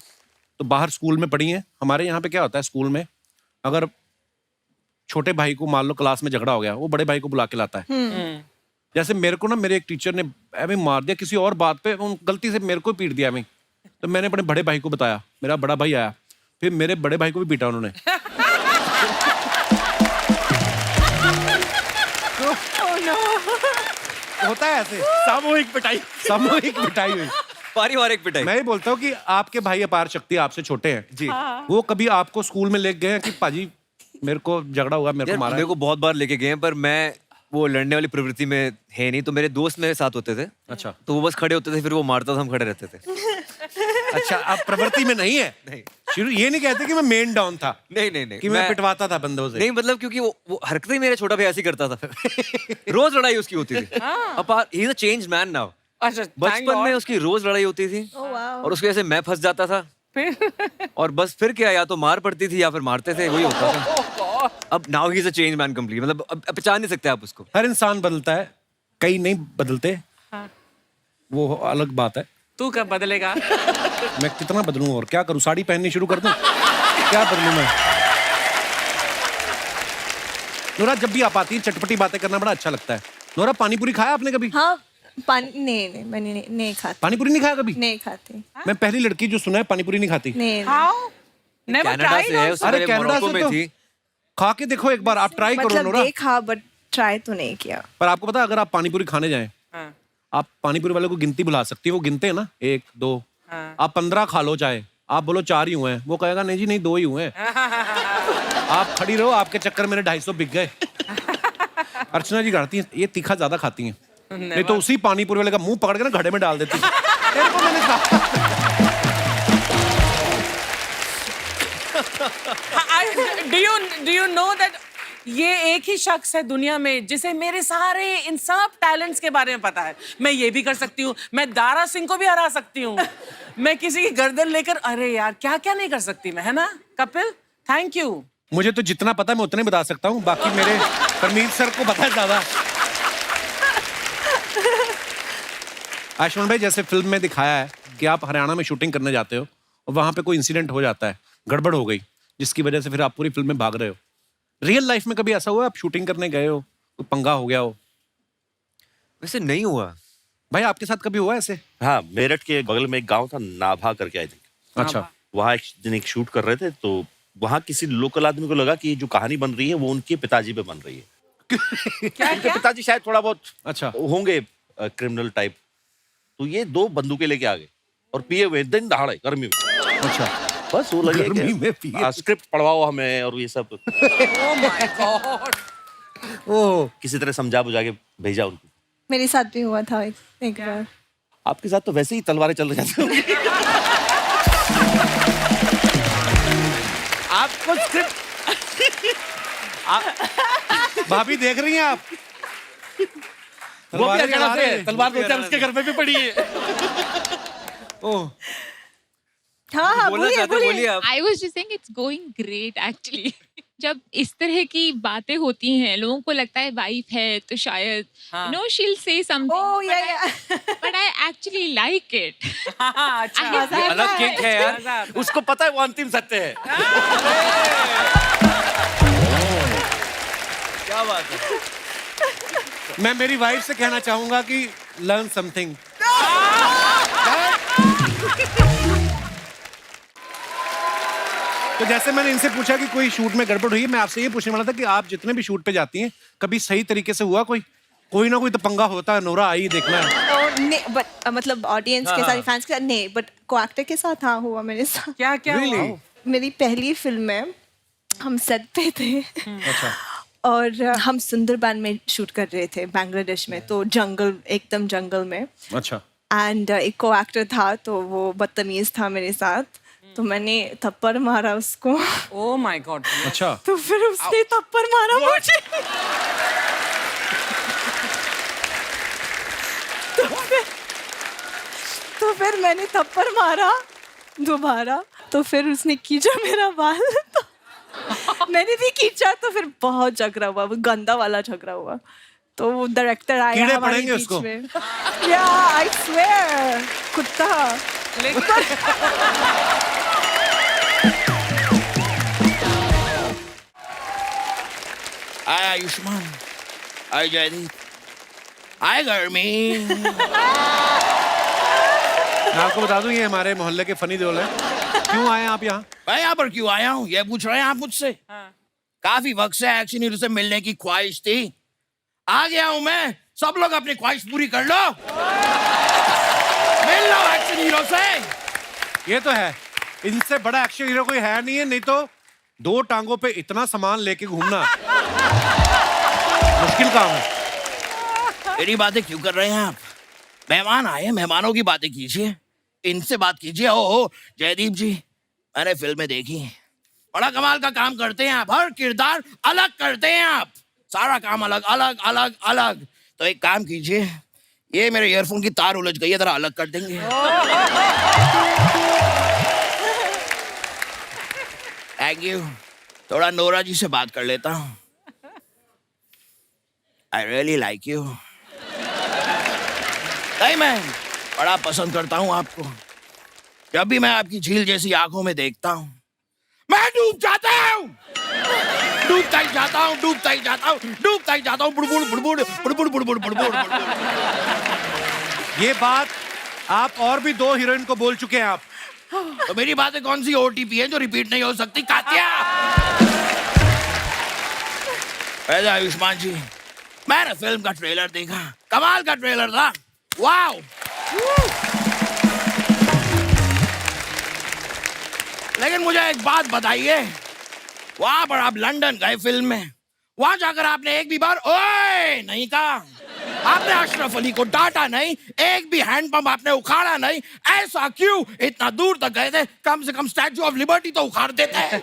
तो बाहर स्कूल में पढ़ी हैं। हमारे यहाँ पे क्या होता है स्कूल में, अगर छोटे भाई को मान लो क्लास में झगड़ा हो गया, वो बड़े भाई को बुला के लाता है। जैसे मेरे को ना मेरे एक टीचर ने ऐਵੇਂ मार दिया किसी और बात पे, उन गलती से मेरे को पीट दिया मैं। तो मैंने अपने बड़े भाई को बताया, मेरा बड़ा भाई आया, फिर मेरे बड़े भाई को भी पीटा उन्होंने। होता है ऐसे सामूहिक पिटाई, सामूहिक पिटाई हुई। पारिवारिक पिटाई। मैं ही बोलता हूँ कि आपके भाई अपार शक्ति आपसे छोटे हैं जी। वो कभी आपको स्कूल में लेके गए हैं कि पाजी मेरे को झगड़ा हुआ, मेरे को यार मारा मेरे को बहुत बार लेके गए हैं, पर मैं वो लड़ने वाली प्रवृत्ति में है नहीं। तो मेरे दोस्त मेरे साथ होते थे। अच्छा। तो वो बस खड़े होते थे, फिर वो मारता था, हम खड़े रहते थे। अच्छा, आप प्रवृत्ति में नहीं है? नहीं। शुरू ये नहीं कहते कि मैं मेन डाउन था, नहीं नहीं नहीं, कि मैं पिटवाता था बंदों से। नहीं, मतलब क्योंकि वो हरकतें ही मेरा छोटा भाई ऐसी करता था। रोज लड़ाई उसकी होती थी। अब he is a changed man now. अच्छा, बचपन में उसकी रोज लड़ाई होती थी और उसकी वजह से मैं फंस जाता था। और बस फिर क्या, या तो मार पड़ती थी या फिर मारते थे, वही होता था। अब now he is a change man complete, मतलब अब पहचान नहीं सकते आप उसको। हर इंसान बदलता है, कई नहीं बदलते। वो अलग बात है। तू कब बदलेगा? मैं कितना बदलूं और क्या करूं? साड़ी पहननी शुरू कर दूं? क्या बदलूं मैं? नोरा, जब भी आप आती है चटपटी बातें करना बड़ा अच्छा लगता है। नोरा, पानी पूरी खाया आपने कभी? हाँ, पानी नहीं, मैंने नहीं खाती। पानी पूरी नहीं खाया कभी? नहीं खाती। मैं पहली लड़की जो सुना है पानी पूरी नहीं खाती। नहीं। How? Never कनाडा tried से है, also? उससे अरे पहले कनाडा मोरक्को से में तो थी। खा के देखो एक बार, आप ट्राई करो मतलब नोरा। देखा बट ट्राई तो नहीं किया। पर आपको पता है अगर आप पानी पूरी खाने जाएं, हाँ, आप पानी पूरी वाले को गिनती बुला सकती है। वो गिनते हैं ना, 1 2, हाँ। आप 15 खा लो चाहे, आप बोलो 4 ही हुए हैं, वो कहेगा नहीं जी नहीं 2 ही हुए हैं। आप खड़ी रहो, आपके चक्कर मेरे 250 बिक गए। अर्चना जी गाती हैं, ये तीखा ज्यादा खाती हैं, नहीं तो उसी पानी पूरी वाले का मुंह पकड़ के ना घड़े में डाल देती। तेरे को मैंने कहा। Do you know that ये एक ही शख्स है दुनिया में जिसे मेरे सारे इन सब टैलेंट्स के बारे में पता है। मैं ये भी कर सकती हूँ, मैं दारा सिंह को भी हरा सकती हूँ, मैं किसी की गर्दन लेकर, अरे यार क्या क्या नहीं कर सकती मैं, है ना कपिल? Thank you. मुझे तो जितना पता है मैं उतने बता सकता हूँ, बाकी मेरे परमीत सर को पता है ज्यादा। आयुष्मान भाई, जैसे फिल्म में दिखाया है कि आप हरियाणा में शूटिंग करने जाते हो और वहां पे कोई इंसिडेंट हो जाता है, गड़बड़ हो गई, जिसकी वजह से फिर आप पूरी फिल्म में भाग रहे हो। रियल लाइफ में कभी ऐसा हुआ आप शूटिंग करने गए हो, कोई पंगा हो गया हो? वैसे नहीं हुआ भाई, आपके साथ कभी हुआ ऐसे? हाँ, मेरठ के बगल में एक गांव था नाभा करके, आई थिंक। अच्छा। वहाँ एक दिन एक शूट कर रहे थे, तो वहाँ किसी लोकल आदमी को लगा कि जो कहानी बन रही है वो उनके पिताजी पे बन रही है। क्या उनके पिताजी शायद थोड़ा बहुत अच्छा होंगे क्रिमिनल टाइप। तो ये 2 बंदूकें लेके आ गए और पिए हुए दिन दहाड़े गर्मी में। अच्छा। बस वो लगे गर्मी में पिए। स्क्रिप्ट पढ़वाओ हमें और ये सब। Oh my God. ओह, किसी तरह समझा बुझा के भेजा उनको। मेरे साथ भी हुआ था एक बार। आपके साथ तो वैसे ही तलवारें चल रही हैं। आपको स्क्रिप्ट भाभी देख रही हैं आप? वो भी हरियाणा से है, तलवार दो चार उसके घर में भी पड़ी है। ओह, हाँ हाँ, बोलना बोलिए चाहते हो, बोलिए बोलिए। आप। I was just saying it's going great actually. जब इस तरह की बातें होती हैं, लोगों को लगता है वाइफ है तो शायद no she will say oh something, yeah but I actually like it. हाँ, अच्छा। ये अलग किक है यार। मजा आता है। उसको पता है वो अंतिम सत्य है। क्या बात है। मैं मेरी वाइफ से कहना चाहूंगा कि लर्न समथिंग। तो जैसे मैंने इनसे पूछा कि कोई शूट में गड़बड़ हुई है, मैं आपसे ये पूछने वाला था कि आप जितने भी शूट पे जाती हैं, कभी सही तरीके से हुआ कोई ना कोई तो पंगा होता है। नोरा आई देखना है। बट मतलब ऑडियंस के साथ, फैंस के साथ नहीं, बट को एक्टर के साथ हाँ हुआ मेरे साथ। क्या क्या हुआ? मेरी पहली फिल्म में हम सेट पे थे। अच्छा। और हम सुंदरबन में शूट कर रहे थे बांग्लादेश में, तो जंगल, एकदम जंगल में। अच्छा। एंड एक को एक्टर था तो वो बदतमीज था मेरे साथ, तो मैंने थप्पड़ मारा उसको। Oh my God. अच्छा। तो फिर उसने थप्पड़ मारा मुझे। तो फिर मैंने थप्पड़ मारा दोबारा। तो फिर उसने खींचा मेरा बाल तो मैंने भी खींचा, तो फिर बहुत झगड़ा हुआ, वो गंदा वाला झगड़ा हुआ। तो वो डायरेक्टर आया कीड़े हमारे पड़ेंगे बीच उसको। में। या आई स्वेयर, कुत्ता। आय आयुष्मान, आय जयदीप, आय गर्मी। मैं आपको बता दूं ये हमारे मोहल्ले के फनी देओल है। क्यों आए आप यहाँ? मैं यहाँ पर क्यों आया हूँ ये पूछ रहे हैं आप मुझसे? काफी वक्त से एक्शन हीरो से मिलने की ख्वाहिश थी, आ गया हूँ मैं। सब लोग अपनी ख्वाहिश पूरी कर लो, मिल लो एक्शन हीरो से। ये तो है, इनसे बड़ा एक्शन हीरो कोई है नहीं है, नहीं तो 2 टांगों पे इतना सामान लेके घूमना मुश्किल काम है। मेरी बातें क्यों कर रहे हैं आप? मेहमान आए, मेहमानों की बातें कीजिए, इनसे बात कीजिए। ओ जयदीप जी, मैंने फिल्में देखी, बड़ा कमाल का काम करते हैं आप, हर किरदार अलग करते हैं आप, सारा काम अलग अलग अलग अलग। तो एक काम कीजिए, ये मेरे ईयरफोन की तार उलझ गई है, जरा अलग कर देंगे? Thank you. थोड़ा नोरा जी से बात कर लेता हूँ। I really like you. नहीं, मैं बड़ा पसंद करता हूँ आपको। जब भी मैं आपकी झील जैसी आंखों में देखता हूँ, मैं डूब जाता हूँ, डूबता ही जाता हूँ, डूबता ही जाता हूँ, डूबता ही जाता हूँ। बुड़बुड़ बुड़बुड़ बुड़बुड़ बुड़बुड़ बुड़बुड़। ये बात आप और भी 2 हीरोइन को बोल चुके हैं आप। तो मेरी बातें कौन सी ओटीपी है जो रिपीट नहीं हो सकती? कातिया। वैसे आयुष्मान जी, मैंने फिल्म का ट्रेलर देखा, कमाल का ट्रेलर था, वाओ। लेकिन मुझे एक बात बताइए, वहां पर आप लंदन गए फिल्म में, वहां जाकर आपने एक भी बार ओए नहीं कहा, आपने अशरफ अली को डांटा नहीं, एक भी हैंडपंप आपने उखाड़ा नहीं। ऐसा क्यों? इतना दूर तक गए थे, कम से कम स्टैचू ऑफ लिबर्टी तो उखाड़ देते।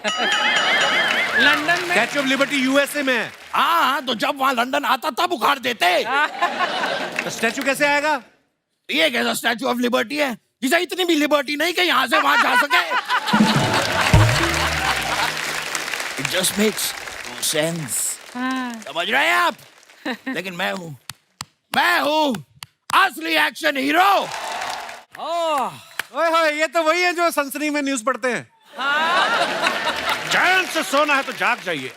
लंदन में स्टैच्यू ऑफ लिबर्टी यूएसए में है। हाँ, तो जब वहां लंदन आता तब उखाड़ देते। तो स्टैच्यू कैसे आएगा? ये कैसा स्टैचू ऑफ लिबर्टी है जिसे इतनी भी लिबर्टी नहीं कि यहाँ से वहां जा सके? It just makes no sense. समझ रहे हैं आप? लेकिन मैं हूँ असली एक्शन हीरो। ओए होए, ये तो वही है जो सनसनी में न्यूज पढ़ते हैं। चैन से सोना है तो जाग जाइए।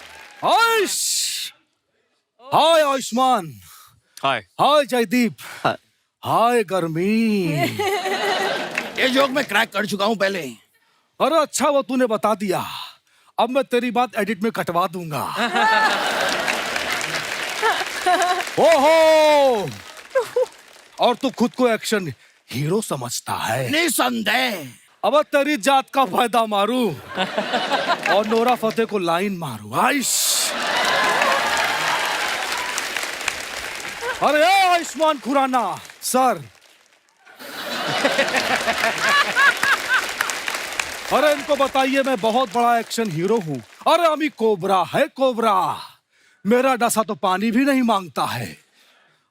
हाय आयुष्मान, हाय। हाय जयदीप, हाय गर्मी। ये जोक मैं क्रैक कर चुका हूँ पहले। अरे अच्छा वो तूने बता दिया, अब मैं तेरी बात एडिट में कटवा दूंगा। ओहो, और तू खुद को एक्शन हीरो समझता है? निसंदेह। अब तेरी जात का फायदा मारू और नोरा फतेह को लाइन मारू। आइश, अरे आयुष्मान खुराना सर। अरे इनको बताइए मैं बहुत बड़ा एक्शन हीरो हूँ। अरे अमी कोबरा है, कोबरा। मेरा डसा तो पानी भी नहीं मांगता है।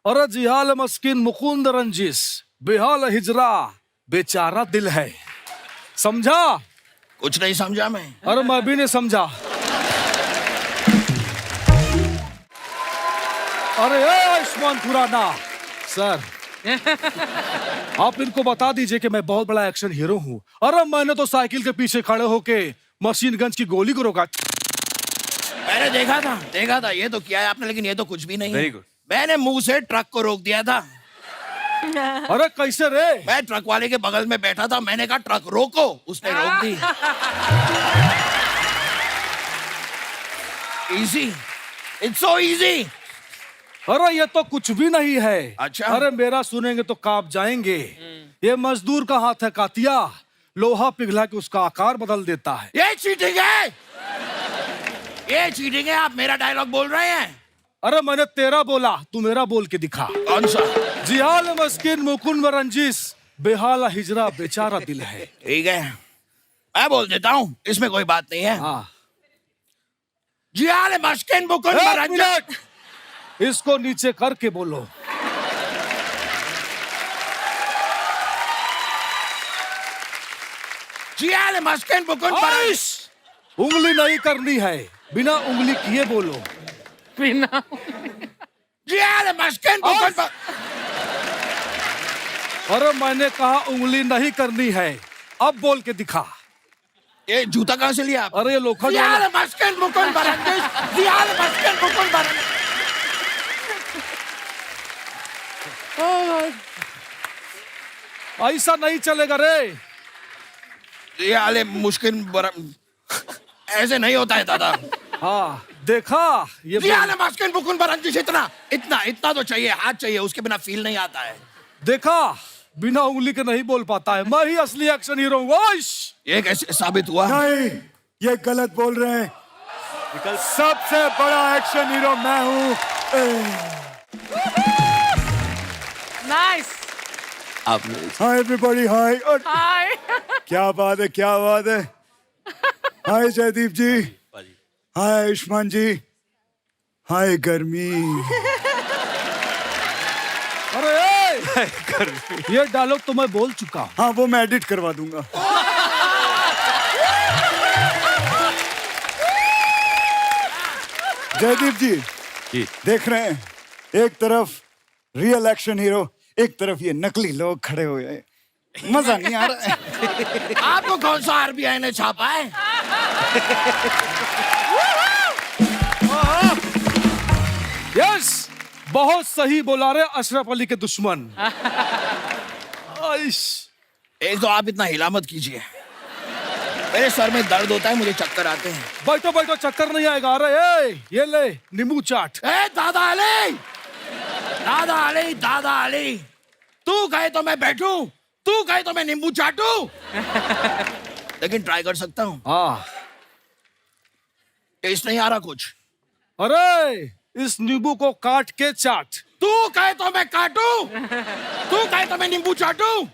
अरे जिहाल मस्किन मुकुंद रंजिस, बेहाल हिजरा बेचारा दिल है। समझा? कुछ नहीं समझा मैं। अरे मैं भी नहीं समझा। अरे आयुष्मान खुराना सर, आप इनको बता दीजिए कि मैं बहुत बड़ा एक्शन हीरो हूँ। अरे मैंने तो साइकिल के पीछे खड़े होके मशीन गन्स की गोली को रोका। मैंने देखा था, ये तो किया है आपने, लेकिन ये तो कुछ भी नहीं है। Very good. मैंने मुंह से ट्रक को रोक दिया था। अरे कैसे रे? मैं ट्रक वाले के बगल में बैठा था, मैंने कहा ट्रक रोको, उसने रोक दी। Easy, it's so easy. अरे ये तो कुछ भी नहीं है। अच्छा? अरे मेरा सुनेंगे तो कांप जाएंगे। ये मजदूर का हाथ है कातिया, लोहा पिघला के उसका आकार बदल देता है। ये चीटिंग है, ये चीटिंग है। आप मेरा डायलॉग बोल रहे हैं। अरे मैंने तेरा बोला, तू मेरा बोल के दिखा। कौन सा? जिहाल मस्किन मुकुंद रंजिस, बेहाल हिजरा बेचारा दिल है। ठीक है, मैं बोल देता हूँ, इसमें कोई बात नहीं है। हाँ, जियाल मस्किन मुकुंद एक रंजिस। मिनट, इसको नीचे करके बोलो। जियाल मस्किन बुकुन पर आइश! उंगली नहीं करनी है, बिना उंगली किए बोलो। बिना जियाल मस्किन बुकुन पर अरे मैंने कहा उंगली नहीं करनी है, अब बोल के दिखा। ये जूता कहाँ से लिया आप? अरे ये लोखंड जियाल वाला- मस्किन बुकुन बरंजिश, जियाल मस्किन बुकुन बरंजिश। ऐसा नहीं चलेगा रे। जियाल मुश्किल ऐसे नहीं होता है दादा। हाँ देखा ये जियाल मस्किन बुकुन बरंजिश, इतना इतना इतना तो चाहिए, हाथ चाहिए, उसके बिना फील नहीं आता है। देखा, बिना उंगली के नहीं बोल पाता है। मैं ही असली एक्शन हीरो हूँ। आइश! ये कैसे साबित हुआ? नहीं, ये गलत बोल रहे हैं। सबसे बड़ा एक्शन हीरो मैं हूँ। नाइस। हाय एवरीबॉडी, हाय। और हाय। क्या बात है, क्या बात है। हाय जयदीप जी, हाय आयुष्मान जी, हाय गर्मी। अरे ये डायलॉग तो मैं बोल चुका हूँ। हाँ वो मैं एडिट करवा दूंगा। जयदीप जी देख रहे हैं, एक तरफ रियल एक्शन हीरो, एक तरफ ये नकली लोग खड़े हुए हैं। मजा नहीं आ रहा है। आपको कौन सा आरबीआई ने छापा है? यस, बहुत सही बोला रे अशरफ अली के दुश्मन। आइश! एक तो आप इतना हिला मत कीजिए, मेरे सर में दर्द होता है, मुझे चक्कर आते हैं। बैठो बैठो, चक्कर नहीं आएगा। अरे ये ले नींबू चाट। ए दादा अली, दादा अली, दादा अली, तू कहे तो मैं बैठूं, तू कहे तो मैं नींबू चाटूं। लेकिन ट्राई कर सकता हूँ। हाँ। टेस्ट नहीं आ रहा कुछ। अरे इस नींबू को काट के चाट। तू कहे तो मैं काटूं, तू कहे तो मैं नींबू चाटूं।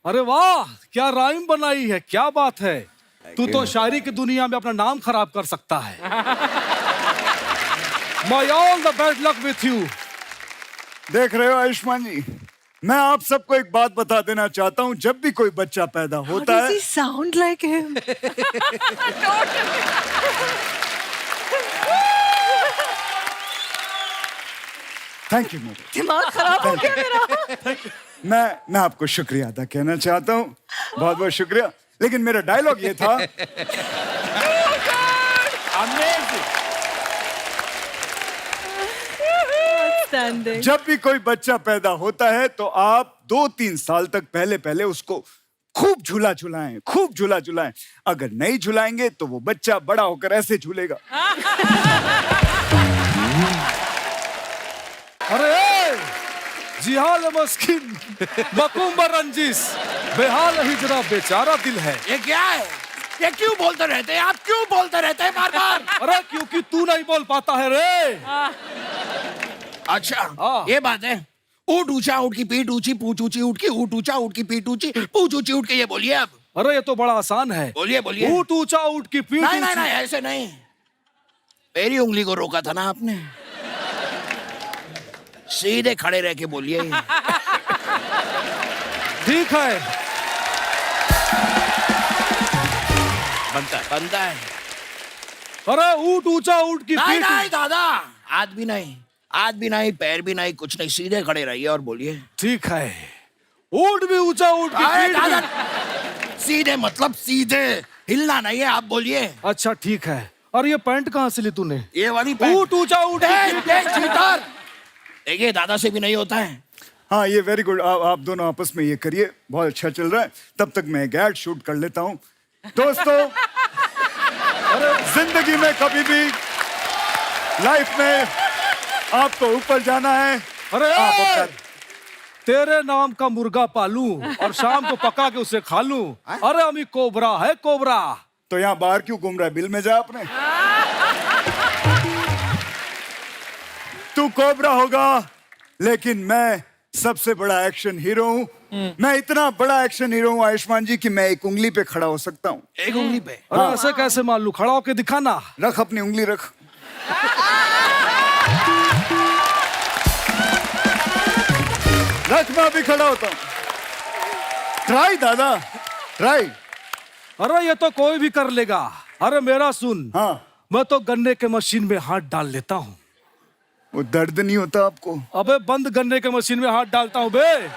अरे वाह, क्या राइम बनाई है, क्या बात है। तू तो शायरी की दुनिया में अपना नाम खराब कर सकता है। My all the bad luck with you. देख रहे हो आयुष्मान जी, मैं आप सबको एक बात बता देना चाहता हूँ। जब भी कोई बच्चा पैदा होता है, sound like him. Thank you madam. दिमाग खराब हो गया मेरा। मैं आपको शुक्रिया अदा कहना चाहता हूँ, बहुत बहुत शुक्रिया। लेकिन मेरा डायलॉग ये था। जब भी कोई बच्चा पैदा होता है तो आप 2-3 साल तक पहले उसको खूब झूला झुलाएं, खूब झूला झुलाएं। अगर नहीं झुलाएंगे तो वो बच्चा बड़ा होकर ऐसे झूलेगा। अरे जिहाल मस्किन मकुम्बर रंजिश, बेहाल हिजरा बेचारा दिल है। ये क्या है? ये क्यों बोलते रहते हैं आप? क्यों बोलते रहते हैं बार बार? अरे क्योंकि तू नहीं बोल पाता है रे। अच्छा ये बात है। ऊट ऊंचा ऊट की पीठ ऊंची, पूछ ऊंची ऊट की, ऊट ऊंचा ऊट की पीठ ऊंची, पूछ ऊंची ऊट के, ये बोलिए अब। अरे ये तो बड़ा आसान है। बोलिए बोलिए। ऊट ऊंचा ऊट की पीठ नहीं नहीं ऊंची। नहीं, ऐसे नहीं। मेरी उंगली को रोका था ना आपने। सीधे खड़े रह के बोलिए। ठीक है, बनता है। अरे ऊट ऊंचा ऊट की नहीं पीठ। नहीं दादा, हाथ भी नहीं, हाथ भी नहीं, पैर भी नहीं, कुछ नहीं, सीधे खड़े रहिए और बोलिए। ठीक है, ऊट भी ऊंचा ऊट की अरे पीठ दादा, भी। सीधे मतलब सीधे, हिलना नहीं है, आप बोलिए। अच्छा ठीक है। और ये पैंट कहाँ से ली तूने? ये वाली ऊट ऊंचा ऊट की पीठ। देखिए दादा से भी नहीं होता है। हाँ ये वेरी गुड। आप दोनों आपस में ये करिए, बहुत अच्छा चल रहा है। तब तक मैं एक एड शूट कर लेता हूँ। दोस्तों, अरे जिंदगी में कभी भी लाइफ में आपको ऊपर जाना है। अरे आप अपना तेरे नाम का मुर्गा पालूं और शाम को पका के उसे खा लूं। अरे अमी कोबरा है, कोबरा। तो यहाँ बाहर क्यों घूम रहा है? बिल में जा अपने। तू कोबरा होगा, लेकिन मैं सबसे बड़ा एक्शन हीरो हूँ। मैं इतना बड़ा एक्शन हीरो हूँ आयुष्मान जी कि मैं एक उंगली पे खड़ा हो सकता हूँ। एक उंगली पे? अरे ऐसे कैसे मान लूं? खड़ा होके दिखाना। रख अपनी उंगली रख। रख, मैं अभी खड़ा होता हूँ। ट्राई दादा, ट्राई। अरे ये तो कोई भी कर लेगा। अरे मेरा सुन, हाँ। मैं तो गन्ने के मशीन में हाथ डाल लेता हूँ। वो दर्द नहीं होता आपको? अबे बंद गन्ने के मशीन में हाथ डालता हूँ बे।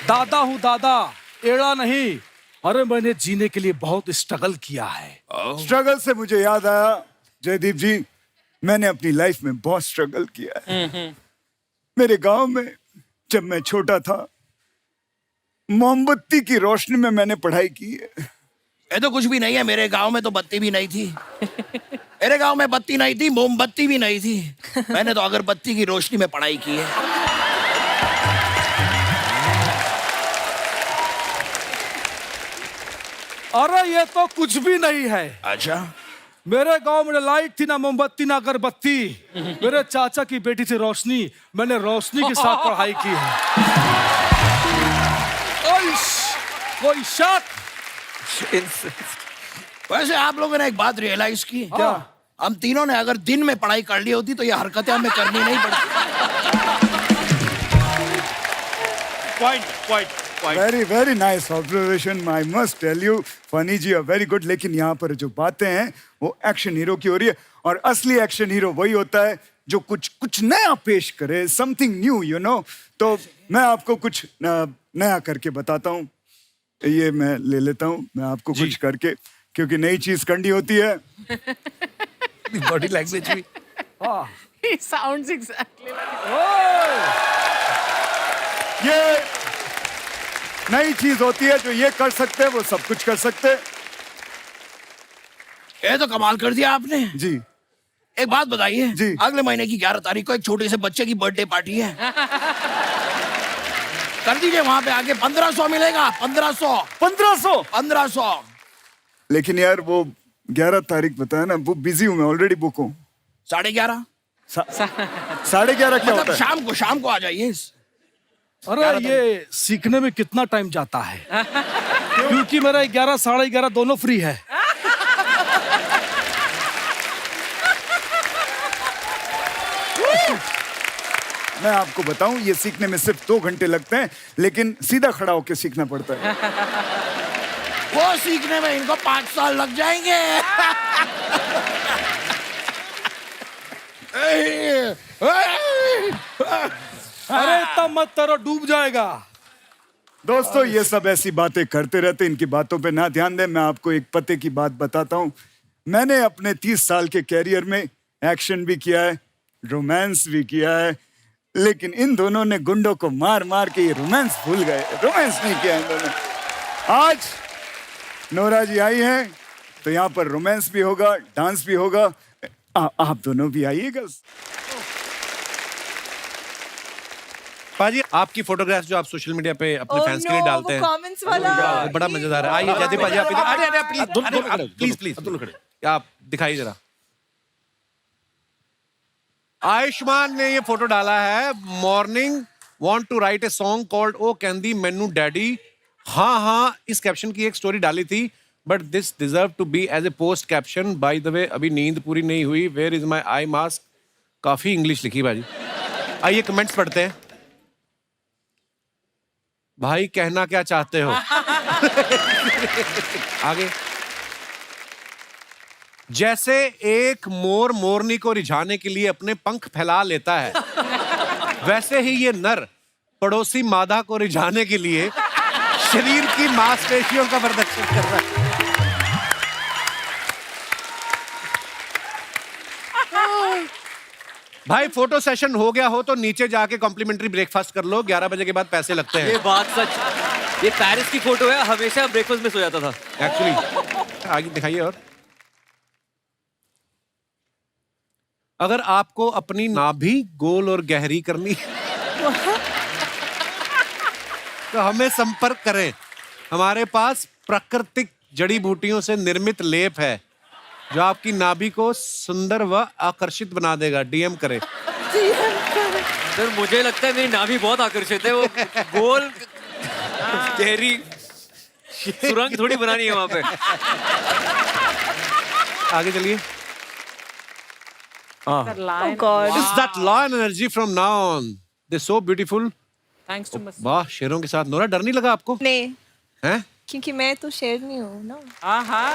दादा हूँ दादा, एड़ा नहीं। अरे मैंने जीने के लिए बहुत स्ट्रगल किया है। स्ट्रगल से मुझे याद आया जयदीप जी, मैंने अपनी लाइफ में बहुत स्ट्रगल किया है। मेरे गांव में जब मैं छोटा था, मोमबत्ती की रोशनी में मैंने पढ़ाई की है। ये तो कुछ भी नहीं है, मेरे गांव में तो बत्ती भी नहीं थी। मेरे गांव में बत्ती नहीं थी, मोमबत्ती भी नहीं थी। मैंने तो अगरबत्ती की रोशनी में पढ़ाई की है। अरे ये तो कुछ भी नहीं है। अच्छा, मेरे गांव में लाइट थी ना मोमबत्ती ना अगरबत्ती। मेरे चाचा की बेटी थी रोशनी, मैंने रोशनी के साथ पढ़ाई की है। कोई शक? वैसे आप लोगों ने एक बात रियलाइज की क्या? हम तीनों ने अगर दिन में पढ़ाई कर ली होती तो ये हरकतें हमें करनी नहीं पड़ती। Very very nice observation, I must tell you. Funny ji are very good. लेकिन यहाँ पर जो बातें हैं वो एक्शन हीरो की हो रही है, और असली एक्शन हीरो वही होता है जो कुछ नया पेश करे, समथिंग न्यू, यू नो। तो मैं आपको कुछ नया करके बताता हूँ। ये मैं ले लेता हूँ, मैं आपको कुछ करके, क्योंकि नई चीज करनी होती है। बॉडी लैंग्वेज भी। He sounds exactly like ये नई चीज होती है, जो ये कर सकते हैं वो सब कुछ कर सकते हैं। ये तो कमाल कर दिया आपने जी। एक बात बताइए जी। अगले महीने की 11 तारीख को एक छोटे से बच्चे की बर्थडे पार्टी है। कर दीजिए, वहां पे आगे 1500 मिलेगा। 1500। लेकिन यार वो 11 तारीख बताया ना, वो बिजी हूँ मैं, ऑलरेडी बुक हूँ। 11:30 11:30 क्या मतलब होता है? शाम को आ जाइए। अरे ये सीखने में कितना टाइम जाता है? क्योंकि मेरा 11 साढ़े 11 दोनों फ्री है। मैं आपको बताऊं, ये सीखने में सिर्फ 2 घंटे लगते हैं, लेकिन सीधा खड़ा होकर सीखना पड़ता है। वो सीखने में इनको 5 साल लग जाएंगे। अरे तब मत करो, डूब जाएगा। दोस्तों ये सब ऐसी बातें करते रहते, इनकी बातों पे ना ध्यान दें। मैं आपको एक पते की बात बताता हूं। मैंने अपने 30 साल के कैरियर में एक्शन भी किया है, रोमांस भी किया है, लेकिन इन दोनों ने गुंडों को मार मार के ये रोमांस भूल गए। रोमांस नहीं किया इन दोनों। आज नोरा जी आई हैं तो यहाँ पर रोमांस भी होगा, डांस भी होगा। आप दोनों भी आइएगा। पाजी, आपकी फोटोग्राफ जो आप सोशल मीडिया पे अपने फैंस के लिए डालते हैं, कमेंट्स वाला वो बड़ा मजेदार है। आइए जयदीप पाजी, आप इधर। अरे प्लीज आप दिखाइए जरा। आयुष्मान ने ये फोटो डाला है। Morning want to write a song called ओ कैंदी मैनू डैडी। हाँ, इस कैप्शन की एक स्टोरी डाली थी, but this deserve to be as a post caption. By the way अभी नींद पूरी नहीं हुई। Where is my eye mask. काफी इंग्लिश लिखी भाजी। आइए कमेंट्स पढ़ते हैं। भाई कहना क्या चाहते हो? आगे। जैसे एक मोर मोरनी को रिझाने के लिए अपने पंख फैला लेता है, वैसे ही ये नर पड़ोसी मादा को रिझाने के लिए शरीर की मांसपेशियों का प्रदर्शन कर रहा है। भाई फोटो सेशन हो गया हो तो नीचे जाके कॉम्प्लीमेंट्री ब्रेकफास्ट कर लो। 11 बजे के बाद पैसे लगते हैं। ये बात सच। ये पेरिस की फोटो है, हमेशा ब्रेकफास्ट में सो जाता था एक्चुअली। आगे दिखाइए। और अगर आपको अपनी नाभि गोल और गहरी करनी तो हमें संपर्क करें। हमारे पास प्राकृतिक जड़ी बूटियों से निर्मित लेप है जो आपकी नाभि को सुंदर व आकर्षित बना देगा। डीएम करें। सर मुझे लगता है मेरी नाभि बहुत आकर्षित है। वो गोल गहरी सुरंग थोड़ी बनानी है वहां पे। आगे चलिए। Oh God. Is that lion energy from now on? They're so beautiful. Thanks to Miss. वाह, शेरों के साथ। नोरा, डर नहीं लगा आपको? नहीं। हैं? क्योंकि मैं तो शेरनी हूँ ना। आहा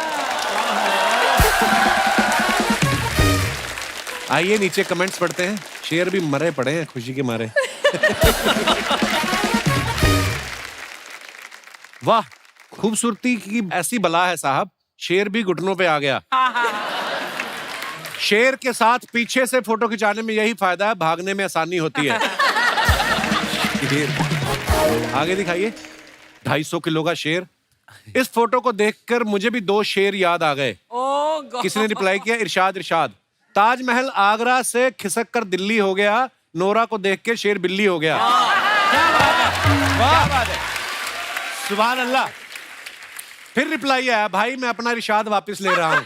आइए नीचे कमेंट्स पढ़ते हैं। शेर भी मरे पड़े हैं खुशी के मारे। वाह, खूबसूरती की ऐसी बला है साहब, शेर भी घुटनों पे आ गया। शेर के साथ पीछे से फोटो खिंचाने में यही फायदा है, भागने में आसानी होती है। आगे दिखाइए। 250 किलो का शेर। इस फोटो को देखकर मुझे भी 2 शेर याद आ गए। ओ गॉड। किसने रिप्लाई किया? इरशाद इरशाद। ताजमहल आगरा से खिसक कर दिल्ली हो गया, नोरा को देख के शेर बिल्ली हो गया। वाह, सुभान अल्लाह। फिर रिप्लाई आया, भाई मैं अपना इरशाद वापस ले रहा हूं।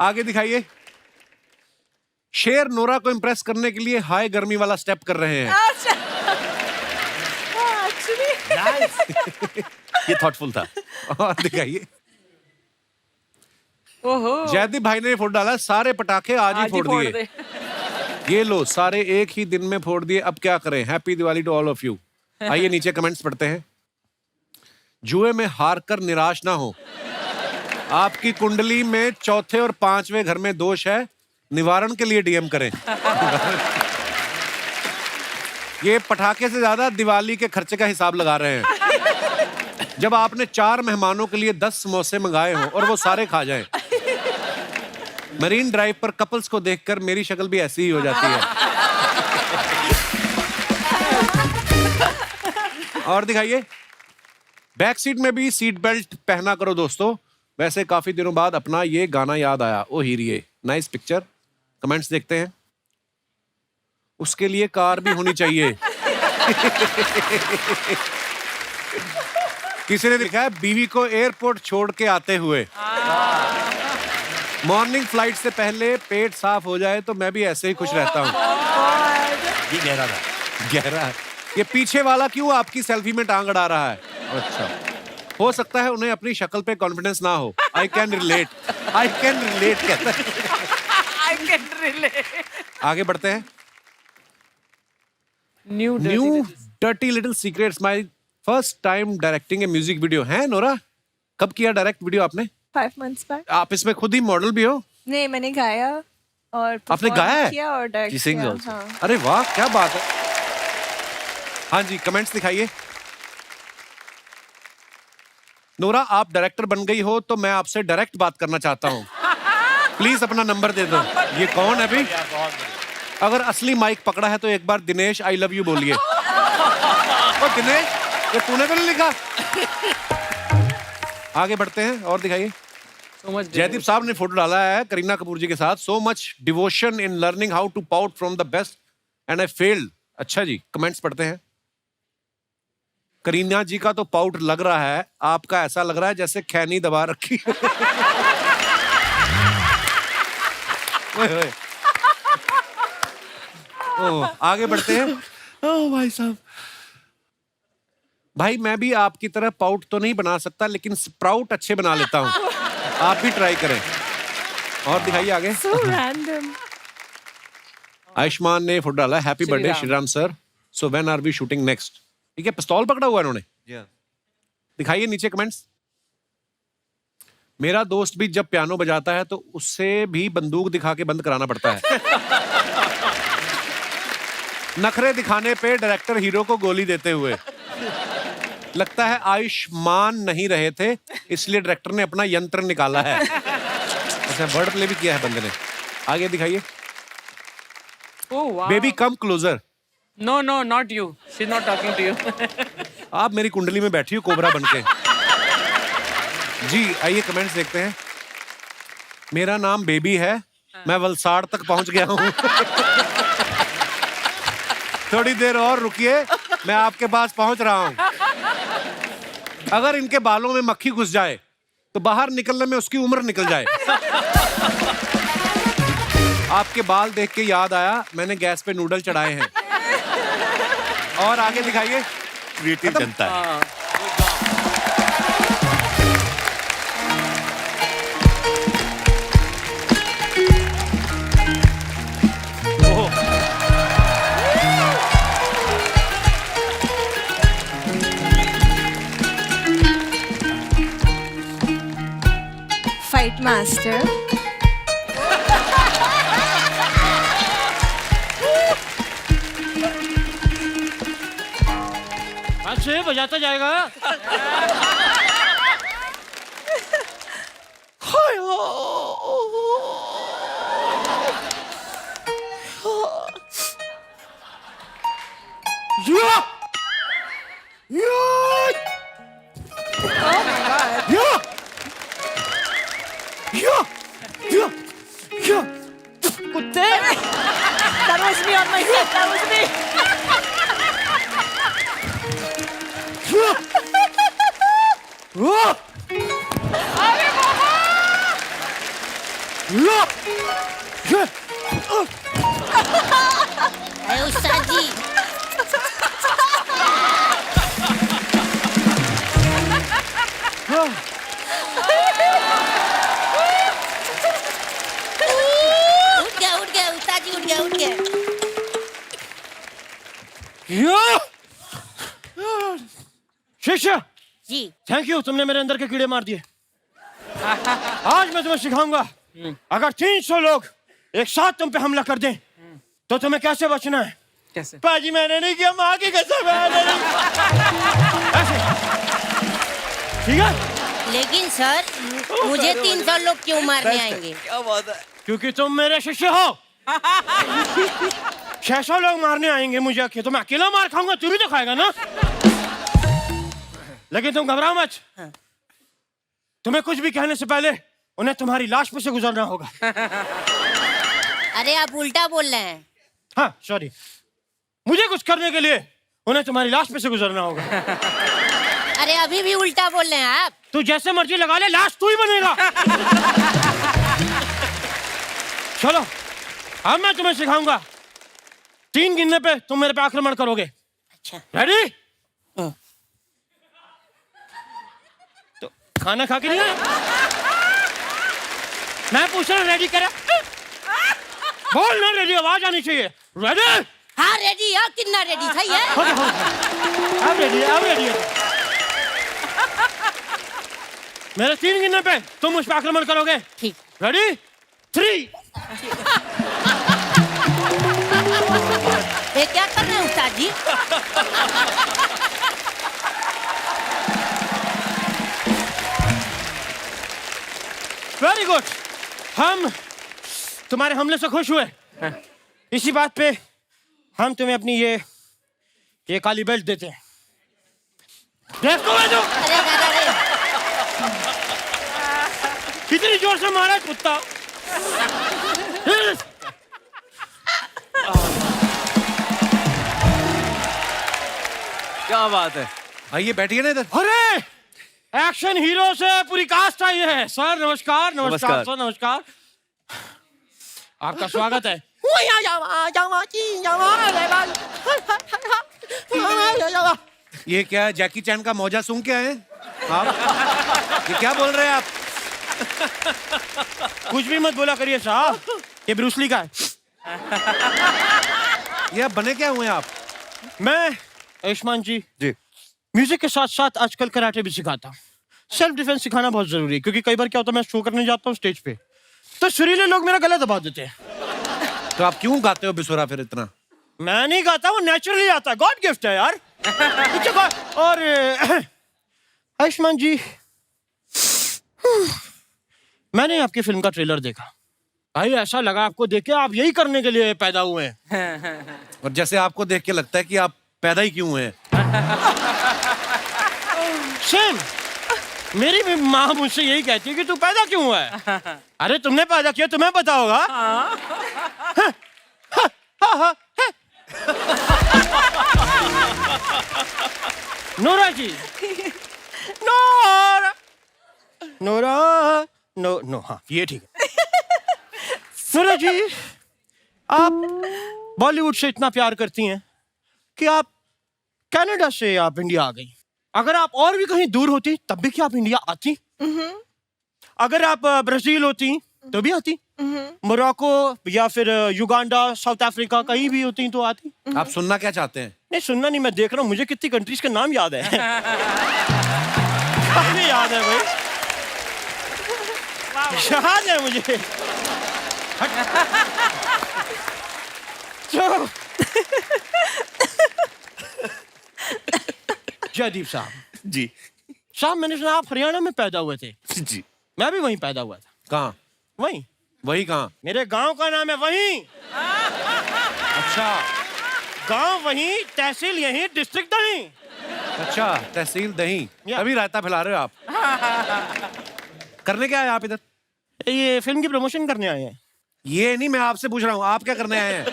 आगे दिखाइए। शेर नोरा को इंप्रेस करने के लिए हाई गर्मी वाला स्टेप कर रहे हैं। ये थॉटफुल था। और दिखाइए। ओहो जयदीप भाई ने फोड़ डाला, सारे पटाखे आज ही फोड़ दिए। दे। ये लो, सारे एक ही दिन में फोड़ दिए, अब क्या करें। Happy Diwali to all of you. आइए नीचे कमेंट्स पढ़ते हैं। जुए में हार कर निराश ना हो। आपकी कुंडली में 4थे और 5वें घर में दोष है, निवारण के लिए डीएम करें। ये पटाखे से ज्यादा दिवाली के खर्चे का हिसाब लगा रहे हैं। जब आपने 4 मेहमानों के लिए 10 समोसे मंगाए हों और वो सारे खा जाएं। मरीन ड्राइव पर कपल्स को देखकर मेरी शक्ल भी ऐसी ही हो जाती है। और दिखाइए। बैक सीट में भी सीट बेल्ट पहना करो दोस्तों। वैसे काफी दिनों बाद अपना ये गाना याद आया, ओ हीरिये। Nice picture. कमेंट्स देखते हैं। उसके लिए कार भी होनी चाहिए। किसी ने लिखा है, बीवी को एयरपोर्ट छोड़ के आते हुए। मॉर्निंग फ्लाइट से पहले पेट साफ हो जाए तो मैं भी ऐसे ही खुश रहता हूँ। ये गहरा था। गहरा है। ये पीछे वाला क्यों आपकी सेल्फी में टांग अड़ा रहा है? अच्छा, हो सकता है उन्हें अपनी शक्ल पे कॉन्फिडेंस ना हो। I can relate. I can relate कहता है। I can relate. आगे बढ़ते हैं। New dirty little secrets, my first time directing A music video. है नोरा, कब किया डायरेक्ट वीडियो आपने? 5 months back। आप इसमें खुद ही मॉडल भी हो? नहीं, मैंने गाया और आपने perform गाया है? किया और डायरेक्ट She sings किया। also। हाँ। अरे वाह, क्या बात है। हाँ जी, कमेंट्स दिखाइए। नोरा, आप डायरेक्टर बन गई हो तो मैं आपसे डायरेक्ट बात करना चाहता हूँ। प्लीज अपना नंबर दे दो। ये कौन है भाई? अगर असली माइक पकड़ा है तो एक बार दिनेश आई लव यू बोलिए। ओ दिनेश, ये तूने तो नहीं लिखा? आगे बढ़ते हैं और दिखाइए। जयदीप साहब ने फोटो डाला है करीना कपूर जी के साथ। So much devotion in learning how to pout from the best and I failed. अच्छा जी, कमेंट्स पढ़ते हैं। करीना जी का तो पाउट लग रहा है, आपका ऐसा लग रहा है जैसे खैनी दबा रखी। ओए ओए। ओह, आगे बढ़ते हैं। ओह भाई साहब, भाई मैं भी आपकी तरह पाउट तो नहीं बना सकता, लेकिन स्प्राउट अच्छे बना लेता हूँ। आप भी ट्राई करें। और दिखाइए आगे। So random। आयुष्मान ने फोटो डाला, happy birthday Shriram sir. So when are we shooting next? ठीक है, पिस्तौल पकड़ा हुआ है इन्होंने। दिखाइए नीचे कमेंट्स। मेरा दोस्त भी जब पियानो बजाता है तो उससे भी बंदूक दिखा के बंद कराना पड़ता है। नखरे दिखाने पे डायरेक्टर हीरो को गोली देते हुए। लगता है आयुष्मान नहीं रहे थे, इसलिए डायरेक्टर ने अपना यंत्र निकाला है। अच्छा, वर्ड प्ले भी किया है बंदे ने। आगे दिखाइए। Oh wow। Baby come closer. No, no, not you. She's not talking to you. आप मेरी कुंडली में बैठी हो कोबरा बनके। जी आइए कमेंट्स देखते हैं। मेरा नाम बेबी है, मैं वलसाड़ तक पहुंच गया हूं। थोड़ी देर और रुकिए, मैं आपके पास पहुंच रहा हूं। अगर इनके बालों में मक्खी घुस जाए तो बाहर निकलने में उसकी उम्र निकल जाए। आपके बाल देख के याद आया, मैंने गैस पे नूडल चढ़ाए हैं। और आगे दिखाइए। क्रिएटिव जनता है। मास्टर अच्छे बजाता जाएगा। कुत्ते That was me on my set. That was me. अरे उस्ताद जी उठ गया उस्ताद जी उठ गया शिष्य, जी थैंक यू, तुमने मेरे अंदर के कीड़े मार दिए। आज मैं तुम्हें सिखाऊंगा, अगर 300 लोग एक साथ तुम पे हमला कर दें तो तुम्हें कैसे बचना है। कैसे? पाजी मैंने नहीं किया, माँ की कसम है। ऐसे, ठीक है? लेकिन सर मुझे 300 लोग क्यों मारने आएंगे? क्या बात है? क्योंकि तुम मेरे शिष्य हो। 600 लोग मारने आएंगे मुझे, तो मैं अकेला मार खाऊंगा, तू भी तो खाएगा ना। लेकिन तुम घबराओ मत, तुम्हें कुछ भी कहने से पहले उन्हें तुम्हारी लाश पे से गुजरना होगा। अरे आप उल्टा बोल रहे हैं। हाँ सॉरी, मुझे कुछ करने के लिए उन्हें तुम्हारी लाश पे से गुजरना होगा। अरे अभी भी उल्टा बोल रहे हैं आप। तू जैसे मर्जी लगा ले, लाश तू ही बनेगा। चलो अब मैं तुम्हें सिखाऊंगा, 3 गिनने पे तुम मेरे पे आक्रमण करोगे। अच्छा रेडी? तो खाना खा के नहीं आया? मैं पूछ रहा हूँ रेडी करा? बोल ना रेडी, आवाज आनी चाहिए। रेडी? हाँ रेडी है, कितना रेडी सही है। अब रेडी है, अब रेडी है। मेरे 3 गिनने पे तुम मुझ पे आक्रमण करोगे। ठीक। रेडी? 3। ये क्या कर रहे हैं उस्ताद जी? वेरी गुड, हम तुम्हारे हमले से खुश हुए। इसी बात पे हम तुम्हें अपनी ये काली बेल्ट देते हैं। देखो मैं तो अरे दादा रे कितनी जोर से मारा है कुत्ता। क्या बात है, आइए बैठिए ना इधर। अरे एक्शन हीरो से पूरी कास्ट आई है। सर नमस्कार। नमस्कार नमस्कार। सर, नमस्कार, आपका स्वागत है। ये क्या है, जैकी चैन का मौजा सूंघ के आए हैं आप? ये क्या बोल रहे हैं आप? कुछ भी मत बोला करिए साहब, ये ब्रूसली का है। ये आप बने क्या हुए आप? मैं आयुष्मान जी म्यूजिक के साथ साथ आजकल कराटे भी सिखाता हूँ। सेल्फ डिफेंस सिखाना बहुत जरूरी है, क्योंकि कई बार क्या होता है, मैं शो करने जाता हूँ स्टेज पे, तो सुरीले लोग मेरा गला दबा देते हैं। तो आप क्यों गाते हो बिसुरा फिर इतना? मैं नहीं गाता, वो नेचुरली आता है, गॉड गिफ्ट है यार। और आयुष्मान जी, मैंने आपकी फिल्म का ट्रेलर देखा भाई, ऐसा लगा आपको देख के आप यही करने के लिए पैदा हुए हैं। और जैसे आपको देख के लगता है कि आप पैदा ही क्यों हुए हैं। सेम, मेरी भी माँ मुझसे यही कहती है कि तू पैदा क्यों हुआ है। अरे तुमने पैदा किया, तुम्हें पता होगा। नोरा जी, नोरा नोरा नो नो, हाँ ये ठीक है। नोरा जी, आप बॉलीवुड से इतना प्यार करती हैं कि आप कनाडा से आप इंडिया आ गई। अगर आप और भी कहीं दूर होती तब भी क्या आप इंडिया आती? अगर आप ब्राजील होती तो भी आती, मोरक्को या फिर युगांडा, साउथ अफ्रीका कहीं भी होती तो आती। आप सुनना क्या चाहते हैं? नहीं सुनना नहीं, मैं देख रहा हूँ मुझे कितनी कंट्रीज के नाम याद है। काफी याद है भाई। याद है मुझे। तो जयदीप साहब जी साहब, मैंने सुना आप हरियाणा में पैदा हुए थे। जी मैं भी वहीं पैदा हुआ था। कहाँ? वहीं वही कहाँ? मेरे गांव का नाम है वहीं। अच्छा गांव वहीं, तहसील यहीं, डिस्ट्रिक्ट वहीं। अच्छा, तहसील दही। या। अभी रायता फैला रहे हो आप। करने क्या आए आप इधर? ये फिल्म की प्रमोशन करने आए हैं। ये नहीं, मैं आपसे पूछ रहा हूँ आप क्या करने आए हैं?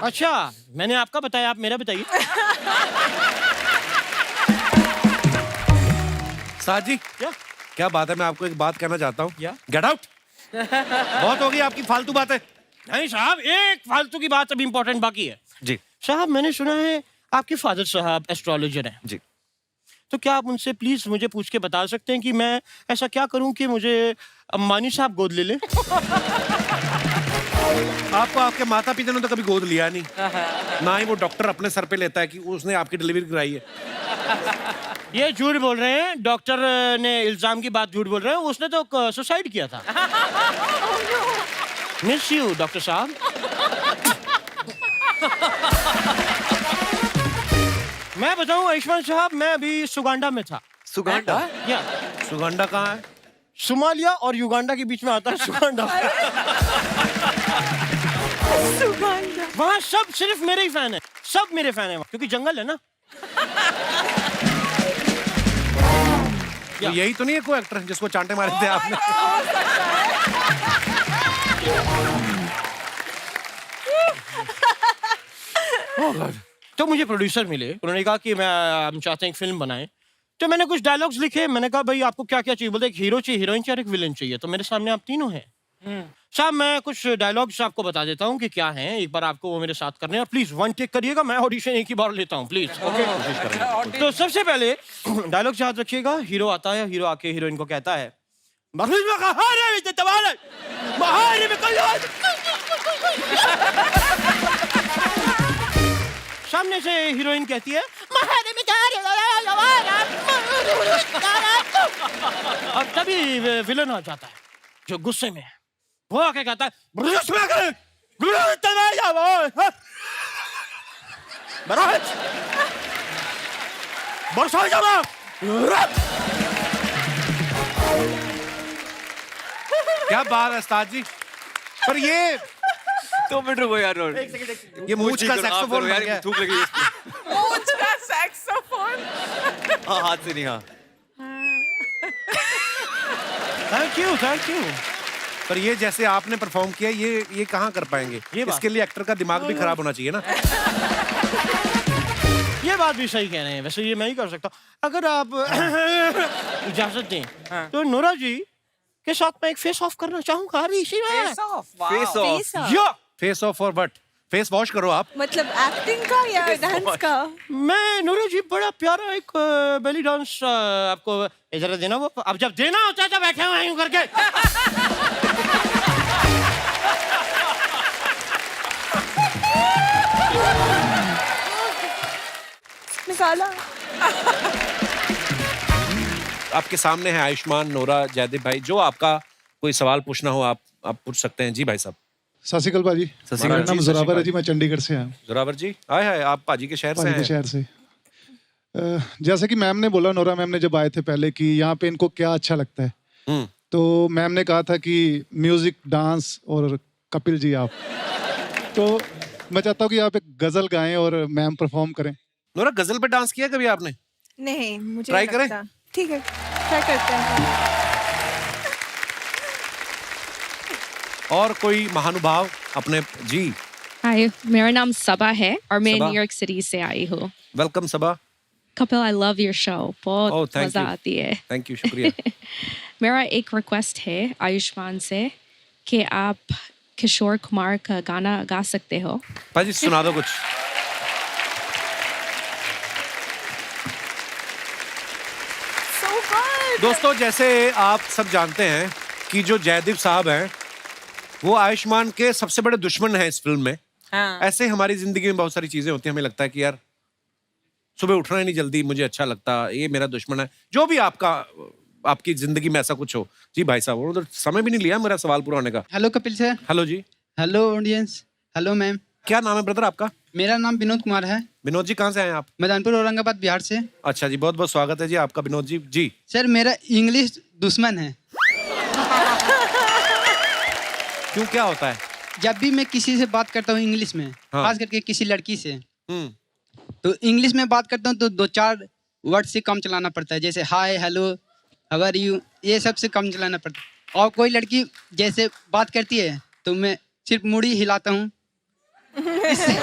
अच्छा, मैंने आपका बताया, आप मेरा बताइए। साथ जी क्या बात है, मैं आपको एक बात कहना चाहता हूँ। Get out. बहुत हो गई आपकी फालतू बातें। नहीं साहब, एक फालतू की बात अभी इम्पोर्टेंट बाकी है। जी साहब, मैंने सुना है आपके फादर साहब एस्ट्रोलॉजर हैं। जी तो क्या आप उनसे प्लीज मुझे पूछ के बता सकते हैं कि मैं ऐसा क्या करूं कि मुझे अम्बानी साहब गोद ले लें? आपको आपके माता पिता ने तो कभी गोद लिया नहीं, ना ही वो डॉक्टर अपने सर पे लेता है कि उसने आपकी डिलीवरी कराई है। ये झूठ बोल रहे हैं, डॉक्टर ने इल्जाम की बात झूठ बोल रहे हैं, उसने तो सुसाइड किया था। मिस यू डॉक्टर साहब। मैं बताऊं आयुष्मान साहब, मैं अभी सुगांडा में था। सुगांडा? या सुगंडा कहाँ है? सोमालिया और युगांडा के बीच में आता है सुगांडा। वहाँ सब सिर्फ मेरे ही फैन है, सब मेरे फैन है वहाँ, क्योंकि जंगल है ना। तो यही तो नहीं है कोई एक्टर जिसको चांटे मारे थे आपने? तो मुझे प्रोड्यूसर मिले, उन्होंने कहा कि हम चाहते हैं एक फिल्म बनाएं। तो मैंने कुछ डायलॉग्स लिखे, मैंने कहा भाई आपको क्या क्या चाहिए? बोलते एक हीरो चाहिए, हीरोइन चाहिए, एक विलन चाहिए। तो मेरे सामने आप तीनों हैं। साहब, मैं कुछ डायलॉग्स आपको बता देता हूँ कि क्या हैं, एक बार आपको वो मेरे साथ करने हैं। प्लीज वन टेक करिएगा, मैं ऑडिशन एक ही बार लेता हूँ, प्लीज। ओके। तो सबसे पहले डायलॉग याद रखिएगा। हीरो आता है, हीरो आके हीरोइन को कहता है, सामने से हीरोइन कहती है, और तभी विलन आ जाता है जो गुस्से में है। वो आके कहता है, क्या बात है उस्ताद जी। पर ये 2 मिनट रुको यार। ये मूंछ का सैक्सोफोन बन गया। थूक लगी इसको। मूंछ का सैक्सोफोन। हाँ, हाथ से नहीं। हाँ, थैंक यू। पर ये जैसे आपने परफॉर्म किया, ये कहाँ कर पाएंगे? इसके लिए एक्टर का दिमाग भी खराब होना चाहिए ना। ये बात भी सही कह रहे हैं। वैसे ये मैं ही कर सकता हूँ, अगर आप इजाजत दें। तो नोरा जी के साथ मैं एक फेस ऑफ करना चाहूंगा अभी इसी में। Face off. Face off? या face off for what? Face wash करो आप। मतलब एक्टिंग का या डांस का? मैं नूरा जी बड़ा प्यारा एक बेली डांस आपको इधर देना। वो अब जब देना होता है तो बैठे हुए यूं करके। निकाला। आपके सामने है आयुष्मान, नोरा, जयदीप भाई। जो आपका कोई सवाल पूछना हो आप पूछ सकते हैं। जी भाई साहब। सत श्री अकाल भाजी। मेरा नाम जोरावर है जी, मैं चंडीगढ़ से आया। जोरावर जी, आए हाय, आप पाजी के शहर से हैं? शहर से। जैसे कि मैम ने बोला, नोरा मैम ने जब आए थे पहले, कि यहाँ पे इनको क्या अच्छा लगता है, तो मैम ने कहा था कि म्यूजिक, डांस और कपिल जी आप। तो मैं चाहता हूँ कि आप एक गजल गाएं और मैम परफॉर्म करें। नोरा, गजल पे डांस किया कभी आपने? नहीं, मुझे ट्राई नहीं करें? लगता। ठीक है, ट्राई करते हैं। और कोई महानुभाव अपने? जी। हाय, मेरा नाम सबा है और मैं सबा। न्यूयॉर्क सिटी से आई हूँ। Welcome Saba. Kapil, I love your show, बहुत Oh, thank मजा you. आती है। थैंक यू, शुक्रिया। मेरा एक रिक्वेस्ट है आयुष्मान से कि आप किशोर कुमार का गाना गा सकते हो। पाजी सुना दो कुछ। दोस्तों, जैसे आप सब जानते हैं कि जो जयदीप साहब हैं वो आयुष्मान के सबसे बड़े दुश्मन हैं इस फिल्म में। हाँ। ऐसे हमारी जिंदगी में बहुत सारी चीजें होती हैं, हमें लगता है कि यार सुबह उठना ही नहीं जल्दी मुझे अच्छा लगता, ये मेरा दुश्मन है। जो भी आपका आपकी जिंदगी में ऐसा कुछ हो। जी भाई साहब, वो तो समय भी नहीं लिया मेरा सवाल पूरा होने का। Hello Kapil sir. हेलो जी। Hello audience. Hello ma'am. क्या नाम है ब्रदर आपका? मेरा नाम विनोद कुमार है। विनोद जी कहाँ से आए आप? मैदानपुर औरंगाबाद बिहार से। अच्छा जी, बहुत बहुत स्वागत है जी आपका विनोद जी। जी सर मेरा इंग्लिश दुश्मन है। क्यों, क्या होता है? जब भी मैं किसी से बात करता हूँ इंग्लिश में, हाँ। खास करके किसी लड़की से, तो इंग्लिश में बात करता हूँ तो 2-4 वर्ड से कम चलाना पड़ता है, जैसे हाय, हेलो, हाउ आर यू, ये सब से कम चलाना पड़ता है। और कोई लड़की जैसे बात करती है तो मैं सिर्फ मुड़ी हिलाता हूँ, इससे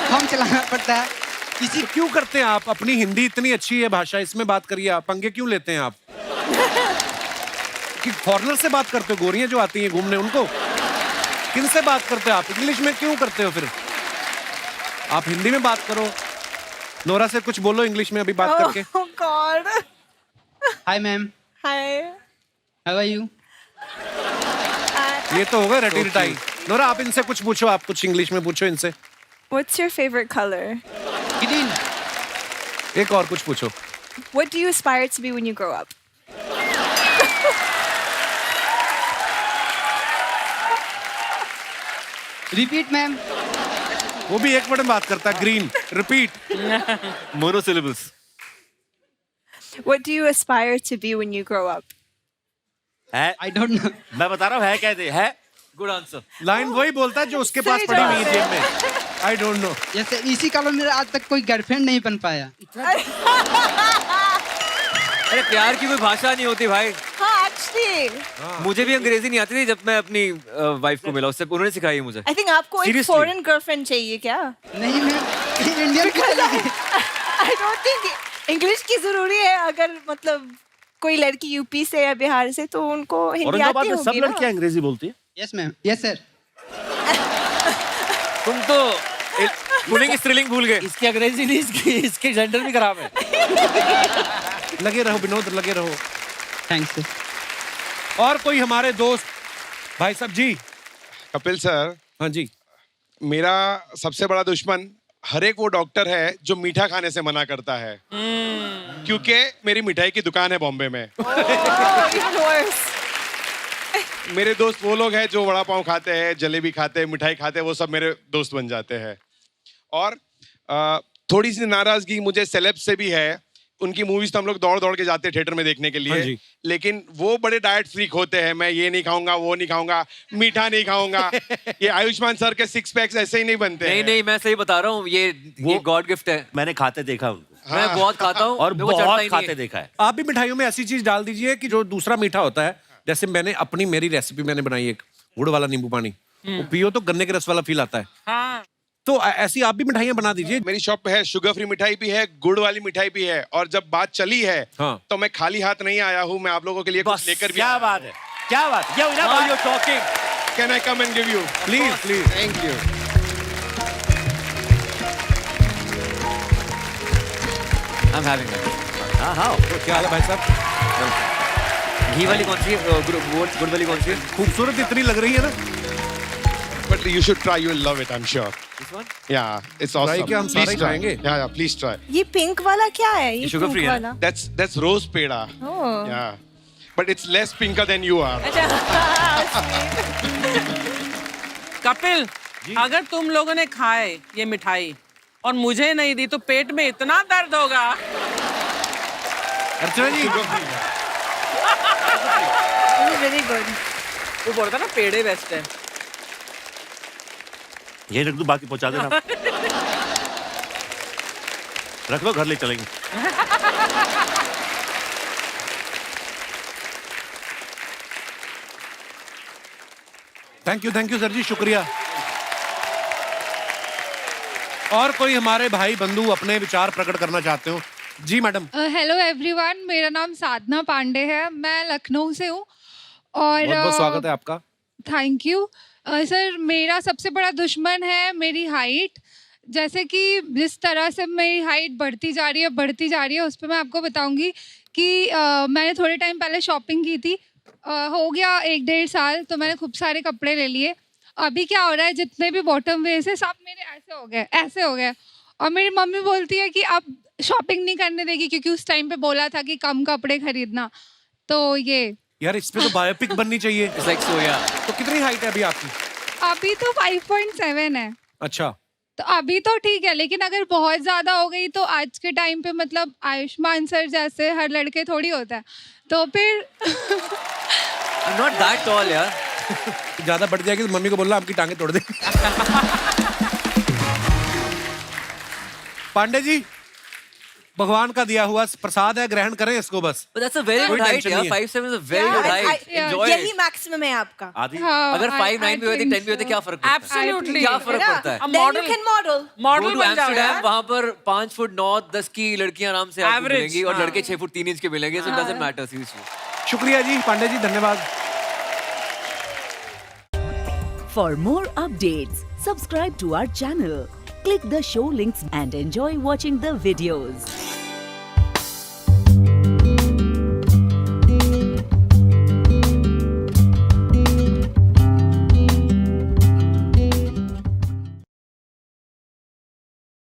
कम चलाना पड़ता है। किसी क्यों करते हैं आप? अपनी हिंदी इतनी अच्छी है भाषा, इसमें बात करिए आप, पंगे क्यों लेते हैं आप? कि फॉरेनर से बात करते हो, गोरियां जो आती हैं घूमने, उनको किनसे बात करते हो आप? इंग्लिश में क्यों करते हो फिर? आप हिंदी में बात करो। नोरा से कुछ बोलो इंग्लिश में अभी बात करके। Oh God. Hi ma'am. Hi. How are you. ये तो हो गए रटी रटाई। नोरा आप इनसे कुछ पूछो, आप कुछ इंग्लिश में पूछो इनसे। What's your favorite color? Green. एक और कुछ पूछो। What do you aspire to be when you grow up? Repeat ma'am. वो भी एक वर्ड में बात करता है, green. Repeat. Monosyllables. What do you aspire to be when you grow up? है, आई डोंट नो। मैं बता रहा हूँ, है कहते है। Good answer. लाइन वही बोलता है जो उसके पास सही पड़ी हुई है जवाब जेब में। I don't know. जैसे इसी कारण मेरा आज तक कोई गर्लफ्रेंड नहीं बन पाया। अरे प्यार की कोई भाषा नहीं होती भाई। हाँ, actually. मुझे भी अंग्रेजी नहीं आती थी जब मैं अपनी वाइफ को मिला, उससे उन्होंने सिखाई है मुझे। I think आपको एक Seriously? foreign girlfriend चाहिए क्या? नहीं मैम, इंडियन की चलेगी। I don't think English की जरूरी है। अगर मतलब कोई लड़की यूपी से या बिहार से, तो उनको हिंदी औरंगाबाद आती में सब होगी ना? लड़कियां अंग्रेजी बोलती है। Yes ma'am. Yes sir. तुम तो पुलिंग स्त्रीलिंग भूल गए। इसकी अंग्रेजी नहीं, इसके जेंडर भी खराब है। लगे रहो विनोद, लगे रहो। Thanks sir. और कोई हमारे दोस्त भाई साहब जी। कपिल सर। हाँ जी। मेरा सबसे बड़ा दुश्मन हर एक वो डॉक्टर है जो मीठा खाने से मना करता है, क्योंकि मेरी मिठाई की दुकान है बॉम्बे में। Even worse. मेरे दोस्त वो लोग हैं जो वड़ा पाव खाते हैं, जलेबी खाते हैं, मिठाई खाते हैं, वो सब मेरे दोस्त बन जाते हैं। और थोड़ी सी नाराजगी मुझे सेलेब से भी है। उनकी मूवीज तो हम लोग दौड़ दौड़ के जाते हैं थिएटर में देखने के हाँ लिए, जी। लेकिन वो बड़े डाइट फ्रीक होते हैं। मैं ये नहीं खाऊंगा, वो नहीं खाऊंगा, मीठा नहीं खाऊंगा। ये आयुष्मान सर के 6 पैक्स ऐसे ही नहीं बनते नहीं हैं। नहीं, मैं सही बता रहा हूँ, ये गॉड गिफ्ट है। मैंने खाते देखा उनको। मैं बहुत खाता हूँ और मेरे को चढ़ता बहुत ही नहीं खाते है। देखा है। आप भी मिठाइयों में ऐसी चीज डाल दीजिए कि जो दूसरा मीठा होता है। जैसे मैंने अपनी मेरी रेसिपी मैंने बनाई एक गुड़ वाला नींबू पानी, वो पियो तो गन्ने के रस वाला फील आता है। हाँ। तो ऐसी आप भी मिठाइयाँ बना दीजिए। मेरी शॉप पे है, शुगर फ्री मिठाई भी है, गुड़ वाली मिठाई भी है। और जब बात चली है तो मैं खाली हाथ नहीं आया हूँ, मैं आप लोगों के लिए कुछ लेकर भी क्या बात है, क्या बात है। Now you're talking. Can I come and give you please please. Thank you. I'm having that. हाँ हाँ। क्या हाल है भाई साहब? घी वाली कौन सी है? गुड़ वाली कौन सी है? खूबसूरत इतनी लग रही है ना। But you should try, you will love it, I'm sure. This one? Yeah, it's awesome. Try क्या, हम सारे Please try. खाएंगे? Yeah, please try. ये पिंक वाला क्या है? ये sugar pink free है वाला? That's rose peda. Oh. Yeah. But it's less pinker than you are. Kapil, अगर तुम लोगों ने खाए ये मिठाई और मुझे नहीं दी तो पेट में इतना दर्द होगा। अर्चना जी। Very good. वो बोलता ना पेड़े बेस्ट है। ये रख दो, बाकी पहुंचा देना। रख दो, घर ले चलेंगे। थैंक यू सर जी, शुक्रिया। और कोई हमारे भाई बंधु अपने विचार प्रकट करना चाहते हो? जी मैडम। हेलो एवरीवन, मेरा नाम साधना पांडे है, मैं लखनऊ से हूँ। और बहुत बहुत स्वागत है आपका। Thank you sir. मेरा सबसे बड़ा दुश्मन है मेरी हाइट। जैसे कि जिस तरह से मेरी हाइट बढ़ती जा रही है, उस पर मैं आपको बताऊंगी कि मैंने थोड़े टाइम पहले शॉपिंग की थी। हो गया 1-1.5 साल, तो मैंने खूब सारे कपड़े ले लिए। अभी क्या हो रहा है, जितने भी बॉटम वेयर्स है सब मेरे ऐसे हो गए। और मेरी मम्मी बोलती है कि अब शॉपिंग नहीं करने देगी, क्योंकि उस टाइम पे बोला था कि कम कपड़े खरीदना। तो ये यार इस पे तो बायोपिक बननी चाहिए। Like soya. तो कितनी हाइट है अभी आपकी? अभी तो 5.7 है। अच्छा, तो अभी तो ठीक है, लेकिन अगर बहुत ज्यादा हो गई तो आज के टाइम पे मतलब आयुष्मान सर जैसे हर लड़के थोड़ी होता है, तो फिर I'm not that tall यार। ज्यादा बढ़ जाएगी तो मम्मी को बोलना आपकी टांगे तोड़ दे। पांडे जी, भगवान का दिया हुआ प्रसाद है, ग्रहण करें इसको बस। But that's a very कोई good height tension यार। नहीं है। 5'7" is a very good height। Enjoy यही it। मैक्सिमम है आपका। आधी हाँ, अगर 5'9" भी होती, 10 भी होती, क्या फर्क पड़ता है? Absolutely। क्या फर्क पड़ता है? Then you can model। Model Go to बन जाओ Amsterdam, यार। वहाँ पर 5 फुट 9, 10 की लड़कियां आराम से आपको Average, मिलेंगी और हाँ। लड़के 6 फुट 3 इंच के मिलेंगे। So it doesn't matter seriously। शुक्रिया जी पांडे जी, धन्यवाद। For more updates, subscribe to our channel, click the show links and enjoy watching the videos.